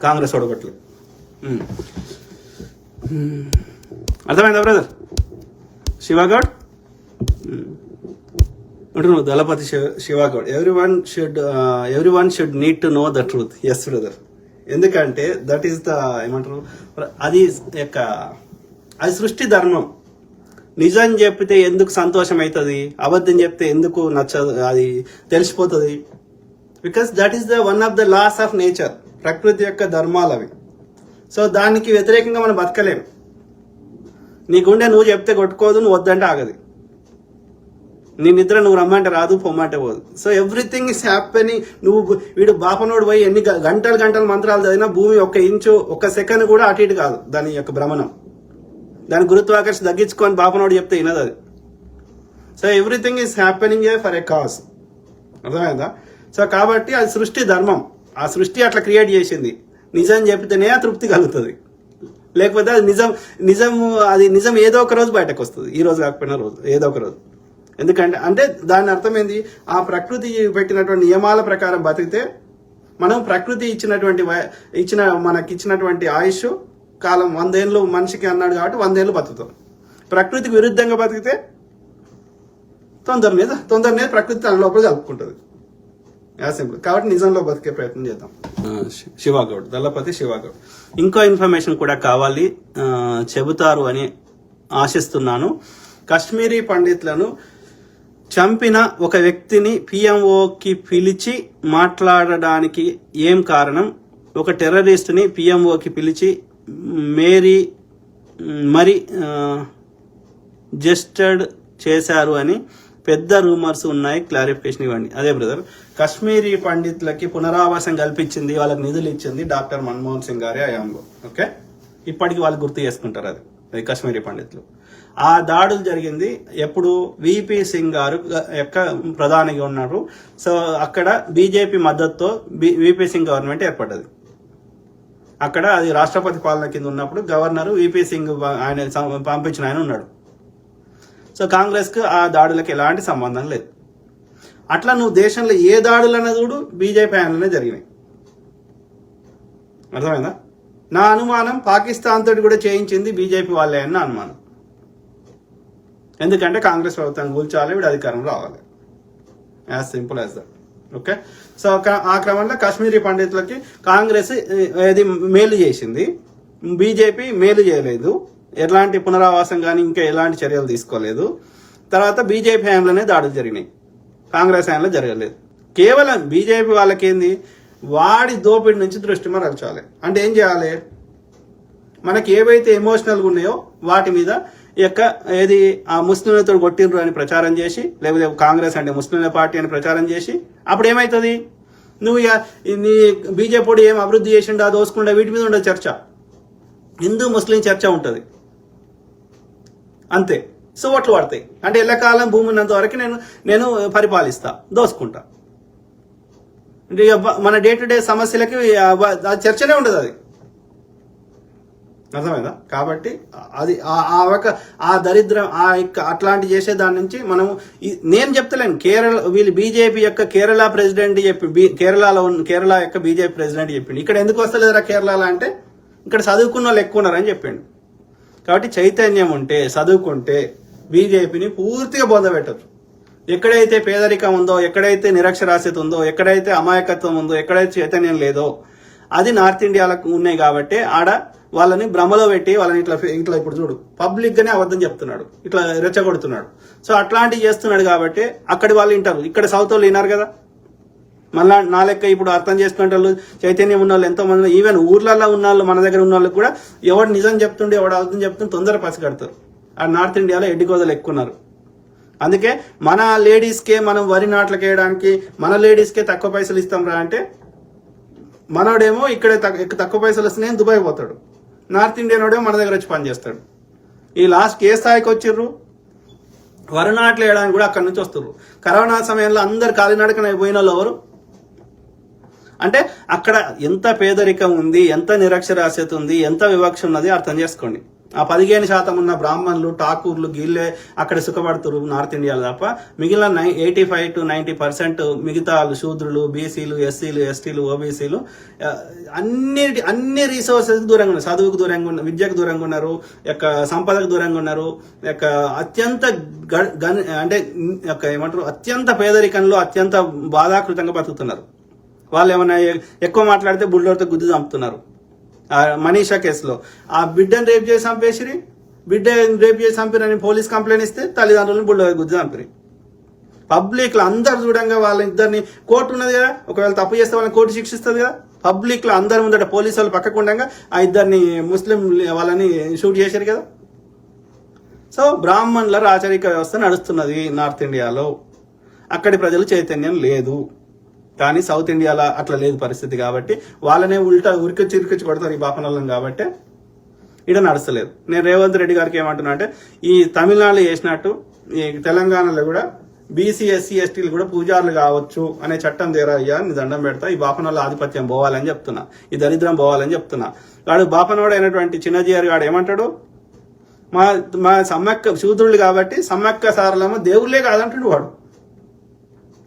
కాంగ్రెస్ ఓడగొట్టలేదు. అర్థమైందా బ్రదర్? శివగౌడ్ అంటున్నావు, దళపతి Shivagoud. Every one should need to know the truth. Yes brother, ఎందుకంటే దట్ ఈస్ ద ఏమంటారు, అది సృష్టి ధర్మం. నిజం చెప్తే ఎందుకు సంతోషం అవుతుంది, అబద్ధం చెప్తే ఎందుకు నచ్చదు, అది తెలిసిపోతుంది. Because that is the one of the laws of nature, ప్రకృతి యొక్క ధర్మాలు అవి. సో దానికి వ్యతిరేకంగా మనం బతకలేం. నీ గుండె నువ్వు చెప్తే కొట్టుకోదు, నువ్వు వద్దంటే ఆగదు. నీ నిద్ర నువ్వు రమ్మంటే రాదు, పొమ్మంటే పోదు. So everything is happening. వీడు బాపనోడు పోయి ఎన్ని గంటలు మంత్రాలు చదివినా భూమి 1 ఇంచు 1 సెకండ్ కూడా అటు ఇటు కాదు. దాని యొక్క భ్రమణం, దాని గురుత్వాకర్షణ తగ్గించుకొని బాపనోడు చెప్తే వినదు అది. So everything is happening for a cause. అర్థమైందా? సో కాబట్టి అది సృష్టి ధర్మం. ఆ సృష్టి అట్లా క్రియేట్ చేసింది. నిజం చెప్తేనే తృప్తి కలుగుతుంది, లేకపోతే అది నిజం ఏదో ఒక రోజు బయటకు వస్తుంది. ఈ రోజు కాకపోయినా రోజు, ఏదో ఒక రోజు. ఎందుకంటే దాని అర్థం ఏంది? ఆ ప్రకృతి పెట్టినటువంటి నియమాల ప్రకారం బతికితే మనం ప్రకృతి మనకిచ్చినటువంటి ఆయుష్ కాలం 100 ఏళ్ళు మనిషికి అన్నాడు కాబట్టి 100 ఏళ్ళు బతుకుతాం. ప్రకృతికి విరుద్ధంగా బతికితే తొందరనే ప్రకృతి తన లోపల కలుపుకుంటుంది. సింపుల్. కాబట్టి నిజంలో బతికే ప్రయత్నం చేద్దాం. శివగౌడ్, దళపతి శివగౌడ్. ఇంకో ఇన్ఫర్మేషన్ కూడా కావాలి, చెబుతారు అని ఆశిస్తున్నాను. కశ్మీరీ పండితులను చంపిన ఒక వ్యక్తిని పిఎంఓకి పిలిచి మాట్లాడడానికి ఏం కారణం? ఒక టెర్రరిస్ట్ని పిఎంఓకి పిలిచి మరి జస్టెడ్ చేశారు అని పెద్ద రూమర్స్ ఉన్నాయి, క్లారిఫికేషన్ ఇవ్వండి. అదే బ్రదర్, కశ్మీరీ పండితులకి పునరావాసం కల్పించింది, వాళ్ళకి నిధులు ఇచ్చింది డాక్టర్ మన్మోహన్ సింగ్ గారి హయాంలో. ఓకే, ఇప్పటికి వాళ్ళు గుర్తు చేసుకుంటారు అది కశ్మీరీ పండితులు. ఆ దాడులు జరిగింది ఎప్పుడు? విపి సింగ్ గారు యొక్క ప్రధానిగా ఉన్నారు. సో అక్కడ బీజేపీ మద్దతుతో విపి సింగ్ గవర్నమెంట్ ఏర్పడ్డది. అక్కడ అది రాష్ట్రపతి పాలన కింద ఉన్నప్పుడు గవర్నర్ విపి సింగ్ ఆయన పంపించిన ఆయన ఉన్నాడు. సో కాంగ్రెస్ కు ఆ దాడులకు ఎలాంటి సంబంధం లేదు. అట్లా నువ్వు దేశంలో ఏ దాడులు అన్న చూడు బీజేపీ ఆయనలోనే జరిగినాయి. అర్థమైందా? నా అనుమానం పాకిస్తాన్ తోటి కూడా చేయించింది బీజేపీ వాళ్ళే అని నా అనుమానం. ఎందుకంటే కాంగ్రెస్ ప్రభుత్వం కూల్చాలి, వీడు అధికారం రావాలి. As simple as that. Okay, so ఆ క్రమంలో కాశ్మీరీ పండితులకి కాంగ్రెస్ ఏది మేలు చేసింది, బీజేపీ మేలు చేయలేదు. ఎలాంటి పునరావాసం కానీ ఇంకా ఎలాంటి చర్యలు తీసుకోలేదు. తర్వాత బీజేపీ హయాంలోనే దాడులు జరిగినాయి, కాంగ్రెస్ హయాంలో జరగలేదు. కేవలం బీజేపీ వాళ్ళకేంది, వాడి దోపిడి నుంచి దృష్టి మరల్చాలి. అంటే ఏం చేయాలి, మనకి ఏవైతే ఎమోషనల్గా ఉన్నాయో వాటి మీద ఏది ఆ ముస్లింలతో కొట్టిండ్రు అని ప్రచారం చేసి, లేకపోతే కాంగ్రెస్ అంటే ముస్లింల పార్టీ అని ప్రచారం చేసి, అప్పుడు ఏమవుతుంది, నువ్వు నీ బీజేపీ ఏం అభివృద్ధి చేసిండా దోసుకుండా వీటి మీద ఉండదు చర్చ, హిందూ ముస్లిం చర్చ ఉంటుంది అంతే. సో ఓట్లు పడతాయి. అంటే ఎల్లకాలం భూమి ఉన్నంత వరకు నేను పరిపాలిస్తా, దోసుకుంటా. మన డే టు డే సమస్యలకి చర్చనే ఉండదు, అది అర్థమైందా? కాబట్టి అది ఆ దరిద్రం అట్లాంటి చేసే దాని నుంచి మనము, నేను చెప్తలేను, వీళ్ళు బీజేపీ యొక్క కేరళ ప్రెసిడెంట్ చెప్పి, కేరళ యొక్క బీజేపీ ప్రెసిడెంట్ చెప్పిండు. ఇక్కడ ఎందుకు వస్తలేదురా కేరళలో అంటే, ఇక్కడ చదువుకున్న వాళ్ళు ఎక్కువ ఉన్నారని చెప్పిండు. కాబట్టి చైతన్యం ఉంటే, చదువుకుంటే బీజేపీని పూర్తిగా బోధపెట్టచ్చు. ఎక్కడైతే పేదరికం ఉందో, ఎక్కడైతే నిరక్షరాస్యత ఉందో, ఎక్కడైతే అమాయకత్వం ఉందో, ఎక్కడైతే చైతన్యం లేదో, అది నార్త్ ఇండియాలకు ఉన్నాయి. కాబట్టి ఆడ వాళ్ళని భ్రమలో పెట్టి వాళ్ళని ఇట్లా ఇప్పుడు చూడు పబ్లిక్ గానే అబద్ధం చెప్తున్నాడు, ఇట్లా రెచ్చగొడుతున్నాడు. సో అట్లాంటివి చేస్తున్నాడు కాబట్టి అక్కడి వాళ్ళు వింటారు, ఇక్కడ సౌత్ వాళ్ళు విన్నారు కదా. మళ్ళా నా లెక్క ఇప్పుడు అర్థం చేసుకునే వాళ్ళు, చైతన్యం ఉన్న వాళ్ళు ఎంతో మంది, ఈవెన్ ఊర్లలో ఉన్న వాళ్ళు, మన దగ్గర ఉన్న వాళ్ళకి కూడా ఎవడు నిజం చెప్తుండే ఎవడు అబద్ధం చెప్తుండే తొందర పసిగడతారు. ఆ నార్త్ ఇండియాలో ఎడ్డిగోదలు ఎక్కువ ఉన్నారు. అందుకే మన లేడీస్కే మనం వరి నాట్లకి వేయడానికి మన లేడీస్కే తక్కువ పైసలు ఇస్తాం రా అంటే, మనోడేమో ఇక్కడ తక్కువ పైసలు వస్తున్నాయని దుబాయ్ పోతాడు, నార్త్ ఇండియన్ వాడేమో మన దగ్గర వచ్చి పనిచేస్తాడు. ఈ లాస్ట్ ఏ స్థాయికి వచ్చిర్రు, వరి నాట్లు వేయడానికి కూడా అక్కడి నుంచి వస్తుర్రు. కరోనా సమయంలో అందరు కాలినడకన పోయిన వాళ్ళు ఎవరు అంటే, అక్కడ ఎంత పేదరికం ఉంది, ఎంత నిరక్షరాస్యత ఉంది, ఎంత వివక్ష ఉన్నది అర్థం చేసుకోండి. ఆ 15% ఉన్న బ్రాహ్మణులు, ఠాకూర్లు, గిల్లే అక్కడ సుఖపడుతురు నార్త్ ఇండియాలో తప్ప, మిగిలిన 85 to 90% మిగతా శూద్రులు, బీసీలు, ఎస్సీలు, ఎస్టీలు, ఓబీసీలు అన్ని రిసోర్సెస్ దూరంగా ఉన్నారు, చదువుకు దూరంగా ఉన్నారు, విద్యకు దూరంగా ఉన్నారు, సంపదకు దూరంగా ఉన్నారు, అత్యంత అంటే ఏమంటారు అత్యంత పేదరికంలో అత్యంత బాధాకృతంగా బతుకుతున్నారు. వాళ్ళు ఏమన్నా ఎక్కువ మాట్లాడితే బుల్డోర్తో గుద్దు చంపుతున్నారు. మనీషా కేసులో ఆ బిడ్డను రేప్ చేసి చంపేసిరి, బిడ్డ రేప్ చేసి చంపిరని పోలీస్ కంప్లైంట్ ఇస్తే తల్లిదండ్రులను బుల్డోర్ గుద్దు చంపిరి. పబ్లిక్ లో అందరు చూడంగా వాళ్ళ ఇద్దరిని, కోర్టు ఉన్నది కదా, ఒకవేళ తప్పు చేస్తే వాళ్ళని కోర్టు శిక్షిస్తుంది కదా. పబ్లిక్ లో అందరి ముందట పోలీసు వాళ్ళు పక్కకు ఉండగా ఆ ఇద్దరిని ముస్లిం వాళ్ళని షూట్ చేశారు కదా. సో బ్రాహ్మణుల రాచరిక వ్యవస్థ నడుస్తున్నది నార్త్ ఇండియాలో, అక్కడి ప్రజలు చైతన్యం లేదు. కానీ సౌత్ ఇండియాలో అట్లా లేదు పరిస్థితి. కాబట్టి వాళ్ళనే ఉరికొచ్చి కొడతారు ఈ బాపనల్లం. కాబట్టి ఇక్కడ నడుస్తలేదు. నేను రేవంత్ రెడ్డి గారికి ఏమంటున్నా అంటే, ఈ తమిళనాడులో చేసినట్టు ఈ తెలంగాణలో కూడా బీసీ, ఎస్సీ, ఎస్టీలు కూడా పూజారులు కావచ్చు అనే చట్టం తీరయ్యా, నీ దండం పెడతా, ఈ బాపనోళ్ళ ఆధిపత్యం పోవాలని చెప్తున్నా, ఈ దరిద్రం పోవాలని చెప్తున్నా. వాడు బాపనోడు అయినటువంటి చిన్నజీఆర్ గాడు ఏమంటాడు, మా సమ్మక్క శూద్రులు కాబట్టి సమ్మక్క సారలమ్మ దేవుళ్ళే కాదంటాడు వాడు.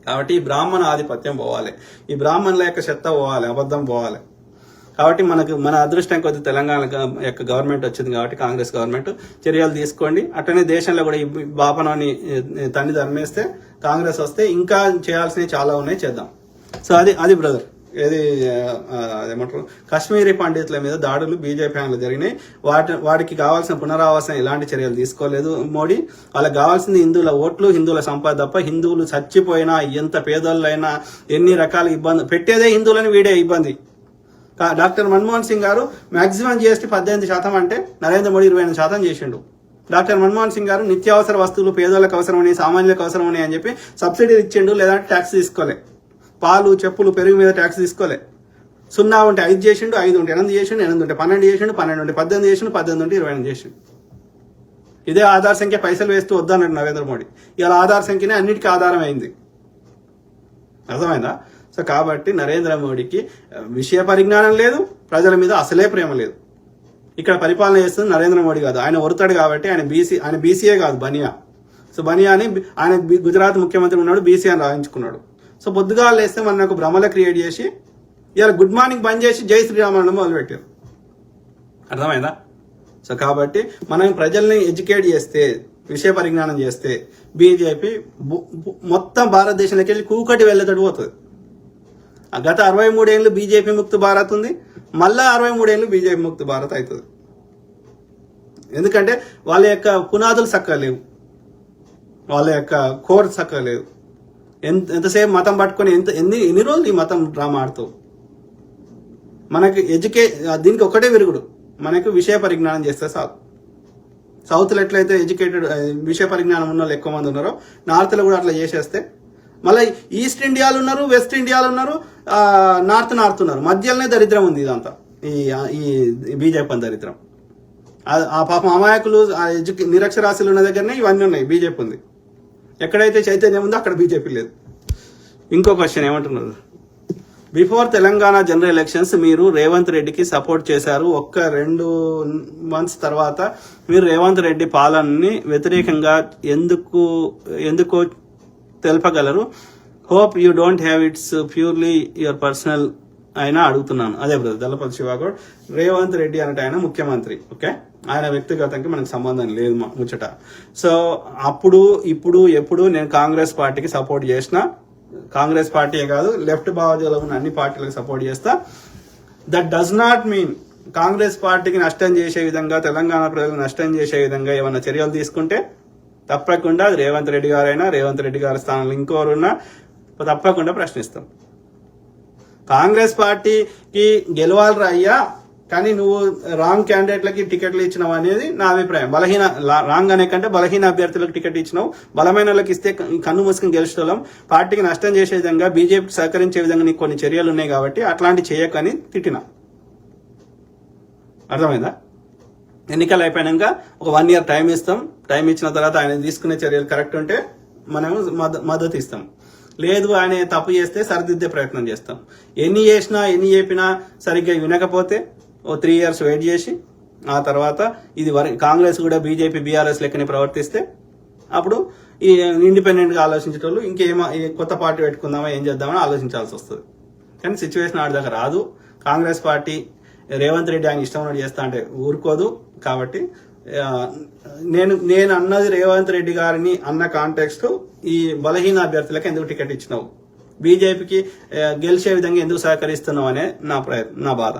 కాబట్టి ఈ బ్రాహ్మణ ఆధిపత్యం పోవాలి, ఈ బ్రాహ్మణుల యొక్క చెత్త పోవాలి, అబద్ధం పోవాలి. కాబట్టి మన అదృష్టం కొద్ది తెలంగాణ యొక్క గవర్నమెంట్ వచ్చింది కాబట్టి, కాంగ్రెస్ గవర్నమెంట్, చర్యలు తీసుకోండి. అట్లనే దేశంలో కూడా ఈ బాపనాన్ని తన్ని ధర్మేస్తే, కాంగ్రెస్ వస్తే ఇంకా చేయాల్సినవి చాలా ఉన్నాయి, చేద్దాం. సో అది బ్రదర్, ఏది ఏమంటారు, కాశ్మీరీ పండితుల మీద దాడులు బీజేపీ ఫ్యాన్లు జరిగినాయి. వాటికి కావాల్సిన పునరావాసం ఎలాంటి చర్యలు తీసుకోలేదు మోడీ. వాళ్ళకి కావాల్సింది హిందువుల ఓట్లు, హిందువుల సంపద తప్ప. హిందువులు చచ్చిపోయినా, ఎంత పేదోళ్ళైనా, ఎన్ని రకాల ఇబ్బంది పెట్టేదే హిందువులని వీడే ఇబ్బంది. డాక్టర్ మన్మోహన్ సింగ్ గారు మాక్సిమం జిఎస్టీ 18% అంటే నరేంద్ర మోడీ 28% చేసిండు. డాక్టర్ మన్మోహన్ సింగ్ గారు నిత్యావసర వస్తువులు పేదోళ్ళకి అవసరమని, సామాన్యులకు అవసరమని అని చెప్పి సబ్సిడీలు ఇచ్చిండు, లేదంటే ట్యాక్స్ తీసుకోలే. పాలు, చెప్పులు, పెరుగు మీద ట్యాక్స్ తీసుకోలే. 0 ఉంటే 5 చేసిండు, 5 ఉంటే 8 చేసిండు, 8 ఉంటే 12 చేసిండు, 12 ఉంటే 18 చేసిండు, 18 ఉంటే 28 చేసిండు. ఇదే ఆధార్ సంఖ్య పైసలు వేస్తూ వద్దన్నాడు నరేంద్ర మోడీ. ఇలా ఆధార్ సంఖ్యనే అన్నిటికీ ఆధారం అయింది. అర్థమైందా? సో కాబట్టి నరేంద్ర మోడీకి విషయ పరిజ్ఞానం లేదు, ప్రజల మీద అసలే ప్రేమ లేదు. ఇక్కడ పరిపాలన చేస్తుంది నరేంద్ర మోడీ కాదు, ఆయన వరుతాడు కాబట్టి. ఆయన బీసీఏ కాదు, బనియా. సో బనియా అని ఆయన గుజరాత్ ముఖ్యమంత్రి ఉన్నాడు, బీసీ అని రాయించుకున్నాడు. సో పొద్దుగా లేస్తే మనకు భ్రమల క్రియేట్ చేసి ఇలా గుడ్ మార్నింగ్ బంద్ చేసి జై శ్రీరామ్ అనడం మొదలుపెట్టారు. అర్థమైందా? సో కాబట్టి మనం ప్రజల్ని ఎడ్యుకేట్ చేస్తే, విషయ పరిజ్ఞానం చేస్తే, బీజేపీ మొత్తం భారతదేశంలోకి వెళ్ళి కూకటి వెళ్ళేటట్టు పోతుంది. గత 63 ఏళ్ళు బీజేపీ ముక్త భారత్ ఉంది, మళ్ళా 63 ఏళ్ళు బీజేపీ ముక్త భారత్ అవుతుంది. ఎందుకంటే వాళ్ళ యొక్క పునాదులు చక్కగా లేవు, వాళ్ళ యొక్క కోర్ చక్కగా లేవు. ఎంతసేపు మతం పట్టుకొని ఎన్ని రోజులు ఈ మతం డ్రామా ఆడుతావు? మనకి దీనికి ఒకటే విరుగుడు, మనకు విషయ పరిజ్ఞానం చేస్తే చాలు. సౌత్లో ఎట్లయితే ఎడ్యుకేటెడ్ విషయ పరిజ్ఞానం ఉన్న వాళ్ళు ఎక్కువ మంది ఉన్నారో, నార్త్లో కూడా అట్లా చేసేస్తే మళ్ళీ ఈస్ట్ ఇండియాలో ఉన్నారు, వెస్ట్ ఇండియాలో ఉన్నారు, నార్త్ ఉన్నారు. మధ్యలోనే దరిద్రం ఉంది ఇదంతా, ఈ బీజేపీ అని దరిద్రం. ఆ పాపం అమాయకులు నిరక్షరాస్యులు ఉన్న దగ్గరనే ఇవన్నీ ఉన్నాయి. బీజేపీ ఉంది. ఎక్కడైతే చైతన్యం ఉందో అక్కడ బీజేపీ లేదు. ఇంకో క్వశ్చన్ ఏమంటున్నారు, బిఫోర్ తెలంగాణ జనరల్ ఎలక్షన్స్ మీరు రేవంత్ రెడ్డికి సపోర్ట్ చేశారు. 1-2 months తర్వాత మీరు రేవంత్ రెడ్డి పాలనని వ్యతిరేకంగా ఎందుకో తెలుపగలరు. Hope you don't have it's purely your personal అయినా అడుగుతున్నాను. అదే బ్రదర్ దళపతి శివగౌడ్, రేవంత్ రెడ్డి అంటే ఆయన ముఖ్యమంత్రి, ఓకే, ఆయన వ్యక్తిగతంగా మనకు సంబంధం లేదు ముచ్చట. సో అప్పుడు ఇప్పుడు ఎప్పుడు నేను కాంగ్రెస్ పార్టీకి సపోర్ట్ చేసిన, కాంగ్రెస్ పార్టీయే కాదు లెఫ్ట్ భావజాలం ఉన్న అన్ని పార్టీలకు సపోర్ట్ చేస్తా. That does not mean Congress పార్టీకి నష్టం చేసే విధంగా, తెలంగాణ ప్రజలకు నష్టం చేసే విధంగా ఏమైనా చర్యలు తీసుకుంటే తప్పకుండా రేవంత్ రెడ్డి గారైనా, రేవంత్ రెడ్డి గారి స్థానంలో ఇంకోరున్నా తప్పకుండా ప్రశ్నిస్తాం. కాంగ్రెస్ పార్టీకి గెలవాలరా అయ్యా, కానీ నువ్వు రాంగ్ క్యాండిడేట్లకి టికెట్లు ఇచ్చినావు అనేది నా అభిప్రాయం. రాంగ్ అనే కంటే బలహీన అభ్యర్థులకు టికెట్ ఇచ్చినావు. బలమైన వాళ్ళకి ఇస్తే కన్ను మూసుకుని గెలుచుకోవడం, పార్టీకి నష్టం చేసే విధంగా, బీజేపీకి సహకరించే విధంగా నీకు కొన్ని చర్యలు ఉన్నాయి కాబట్టి అట్లాంటి చేయకని తిట్టినా. అర్థమైందా? ఎన్నికలు అయిపోయాక ఒక 1 year టైం ఇస్తాం. టైం ఇచ్చిన తర్వాత ఆయన తీసుకునే చర్యలు కరెక్ట్ ఉంటే మనం మద్దతు ఇస్తాం. లేదు ఆయన తప్పు చేస్తే సరిదిద్దే ప్రయత్నం చేస్తాం. ఎన్ని చెప్పినా సరిగ్గా వినకపోతే 3 years వెయిట్ చేసి ఆ తర్వాత ఇది కాంగ్రెస్ కూడా బీజేపీ బీఆర్ఎస్ లెక్కని ప్రవర్తిస్తే అప్పుడు ఈ ఇండిపెండెంట్గా ఆలోచించేటోళ్ళు కొత్త పార్టీ పెట్టుకుందామా ఏం చేద్దామని ఆలోచించాల్సి వస్తుంది. కానీ సిచ్యువేషన్ ఆడి దగ్గర రాదు. కాంగ్రెస్ పార్టీ రేవంత్ రెడ్డి ఆయన ఇష్టం ఉన్నట్టు చేస్తా అంటే ఊరుకోదు. కాబట్టి నేను అన్నది రేవంత్ రెడ్డి గారిని అన్న కాంటెక్స్ట్ ఈ బలహీన అభ్యర్థులకు ఎందుకు టికెట్ ఇచ్చినావు, బీజేపీకి గెలిచే విధంగా ఎందుకు సహకరిస్తున్నావు అనే నా బాధ.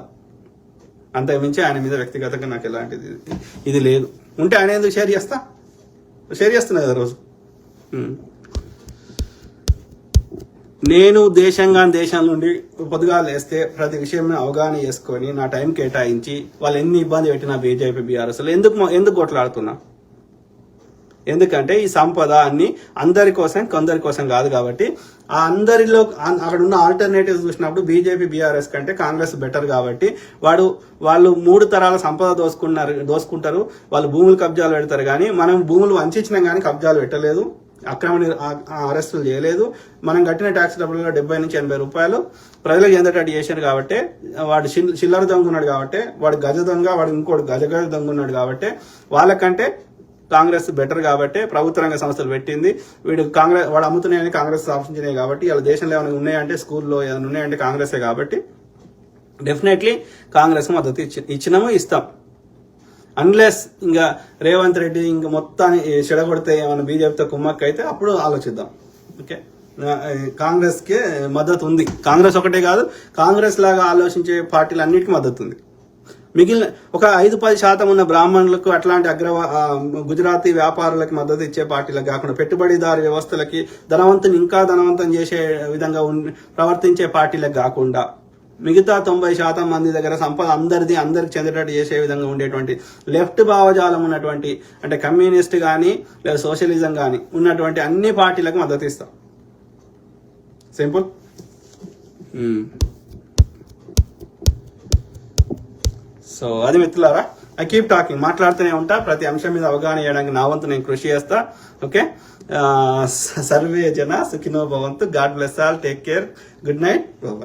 అంతకుమించి ఆయన మీద వ్యక్తిగతంగా నాకు ఎలాంటిది ఇది లేదు. ఉంటే ఆయన ఎందుకు షేర్ చేస్తున్నా కదా రోజు. నేను దేశం నుండి పొద్దుగా లేస్తే ప్రతి విషయం అవగాహన చేసుకొని నా టైం కేటాయించి వాళ్ళు ఎన్ని ఇబ్బంది పెట్టినా బీజేపీ బీఆర్ఎస్ ఎందుకు కొట్లాడుతున్నా? ఎందుకంటే ఈ సంపద అన్ని అందరి కోసం కొందరి కోసం కాదు. కాబట్టి ఆ అందరిలో అక్కడ ఉన్న ఆల్టర్నేటివ్స్ చూసినప్పుడు బీజేపీ బీఆర్ఎస్ కంటే కాంగ్రెస్ బెటర్. కాబట్టి వాళ్ళు 3 తరాల సంపద దోసుకుంటారు. వాళ్ళు భూములు కబ్జాలు పెడతారు. కానీ మనం భూములు వంచిచ్చినాం కానీ కబ్జాలు పెట్టలేదు, అక్రమ అరెస్టులు చేయలేదు. మనం కట్టిన ట్యాక్స్ డబ్బుల్లో 70 నుంచి 80 రూపాయలు ప్రజలకు చెందేటట్టు చేశారు. కాబట్టి వాడు చిల్లర దొంగ ఉన్నాడు, కాబట్టి వాడు గజ దొంగ, వాడు ఇంకోటి గజ దొంగ ఉన్నాడు. కాబట్టి వాళ్ళకంటే కాంగ్రెస్ బెటర్. కాబట్టి ప్రభుత్వ రంగ సంస్థలు పెట్టింది. వాడు అమ్ముతున్నాయని కాంగ్రెస్ స్థాపించినాయి. కాబట్టి వాళ్ళ దేశంలో ఏమైనా ఉన్నాయంటే, స్కూల్లో ఏమైనా ఉన్నాయంటే కాంగ్రెసే. కాబట్టి డెఫినెట్లీ కాంగ్రెస్ మద్దతు ఇచ్చినాము, ఇస్తాం. అన్లెస్ ఇంకా రేవంత్ రెడ్డి ఇంకా మొత్తాన్ని చెడగొడితే ఏమైనా బీజేపీతో కుమ్మక్క అయితే అప్పుడు ఆలోచిద్దాం. ఓకే, కాంగ్రెస్ కి మద్దతు ఉంది. కాంగ్రెస్ ఒకటే కాదు, కాంగ్రెస్ లాగా ఆలోచించే పార్టీలు అన్నిటికీ మద్దతు ఉంది. మిగిలిన ఒక 5-10% ఉన్న బ్రాహ్మణులకు, అట్లాంటి గుజరాతీ వ్యాపారులకి మద్దతు ఇచ్చే పార్టీలకు కాకుండా, పెట్టుబడిదారు వ్యవస్థలకి ధనవంతుని ఇంకా ధనవంతం చేసే విధంగా ప్రవర్తించే పార్టీలకు కాకుండా, మిగతా 90% మంది దగ్గర సంపద అందరికి చెందేటట్టు చేసే విధంగా ఉండేటువంటి లెఫ్ట్ భావజాలం ఉన్నటువంటి, అంటే కమ్యూనిస్ట్ కానీ లేదా సోషలిజం కానీ ఉన్నటువంటి అన్ని పార్టీలకు మద్దతు ఇస్తాం. సింపుల్. సో అది మిత్రులారా, ఐ కీప్ టాకింగ్, మాట్లాడుతూనే ఉంటా. ప్రతి అంశం మీద అవగాహన చేయడానికి నా వంతు నేను కృషి చేస్తా. ఓకే, సర్వే జన సుఖినో భవంతు. God bless all. Take care. Good night.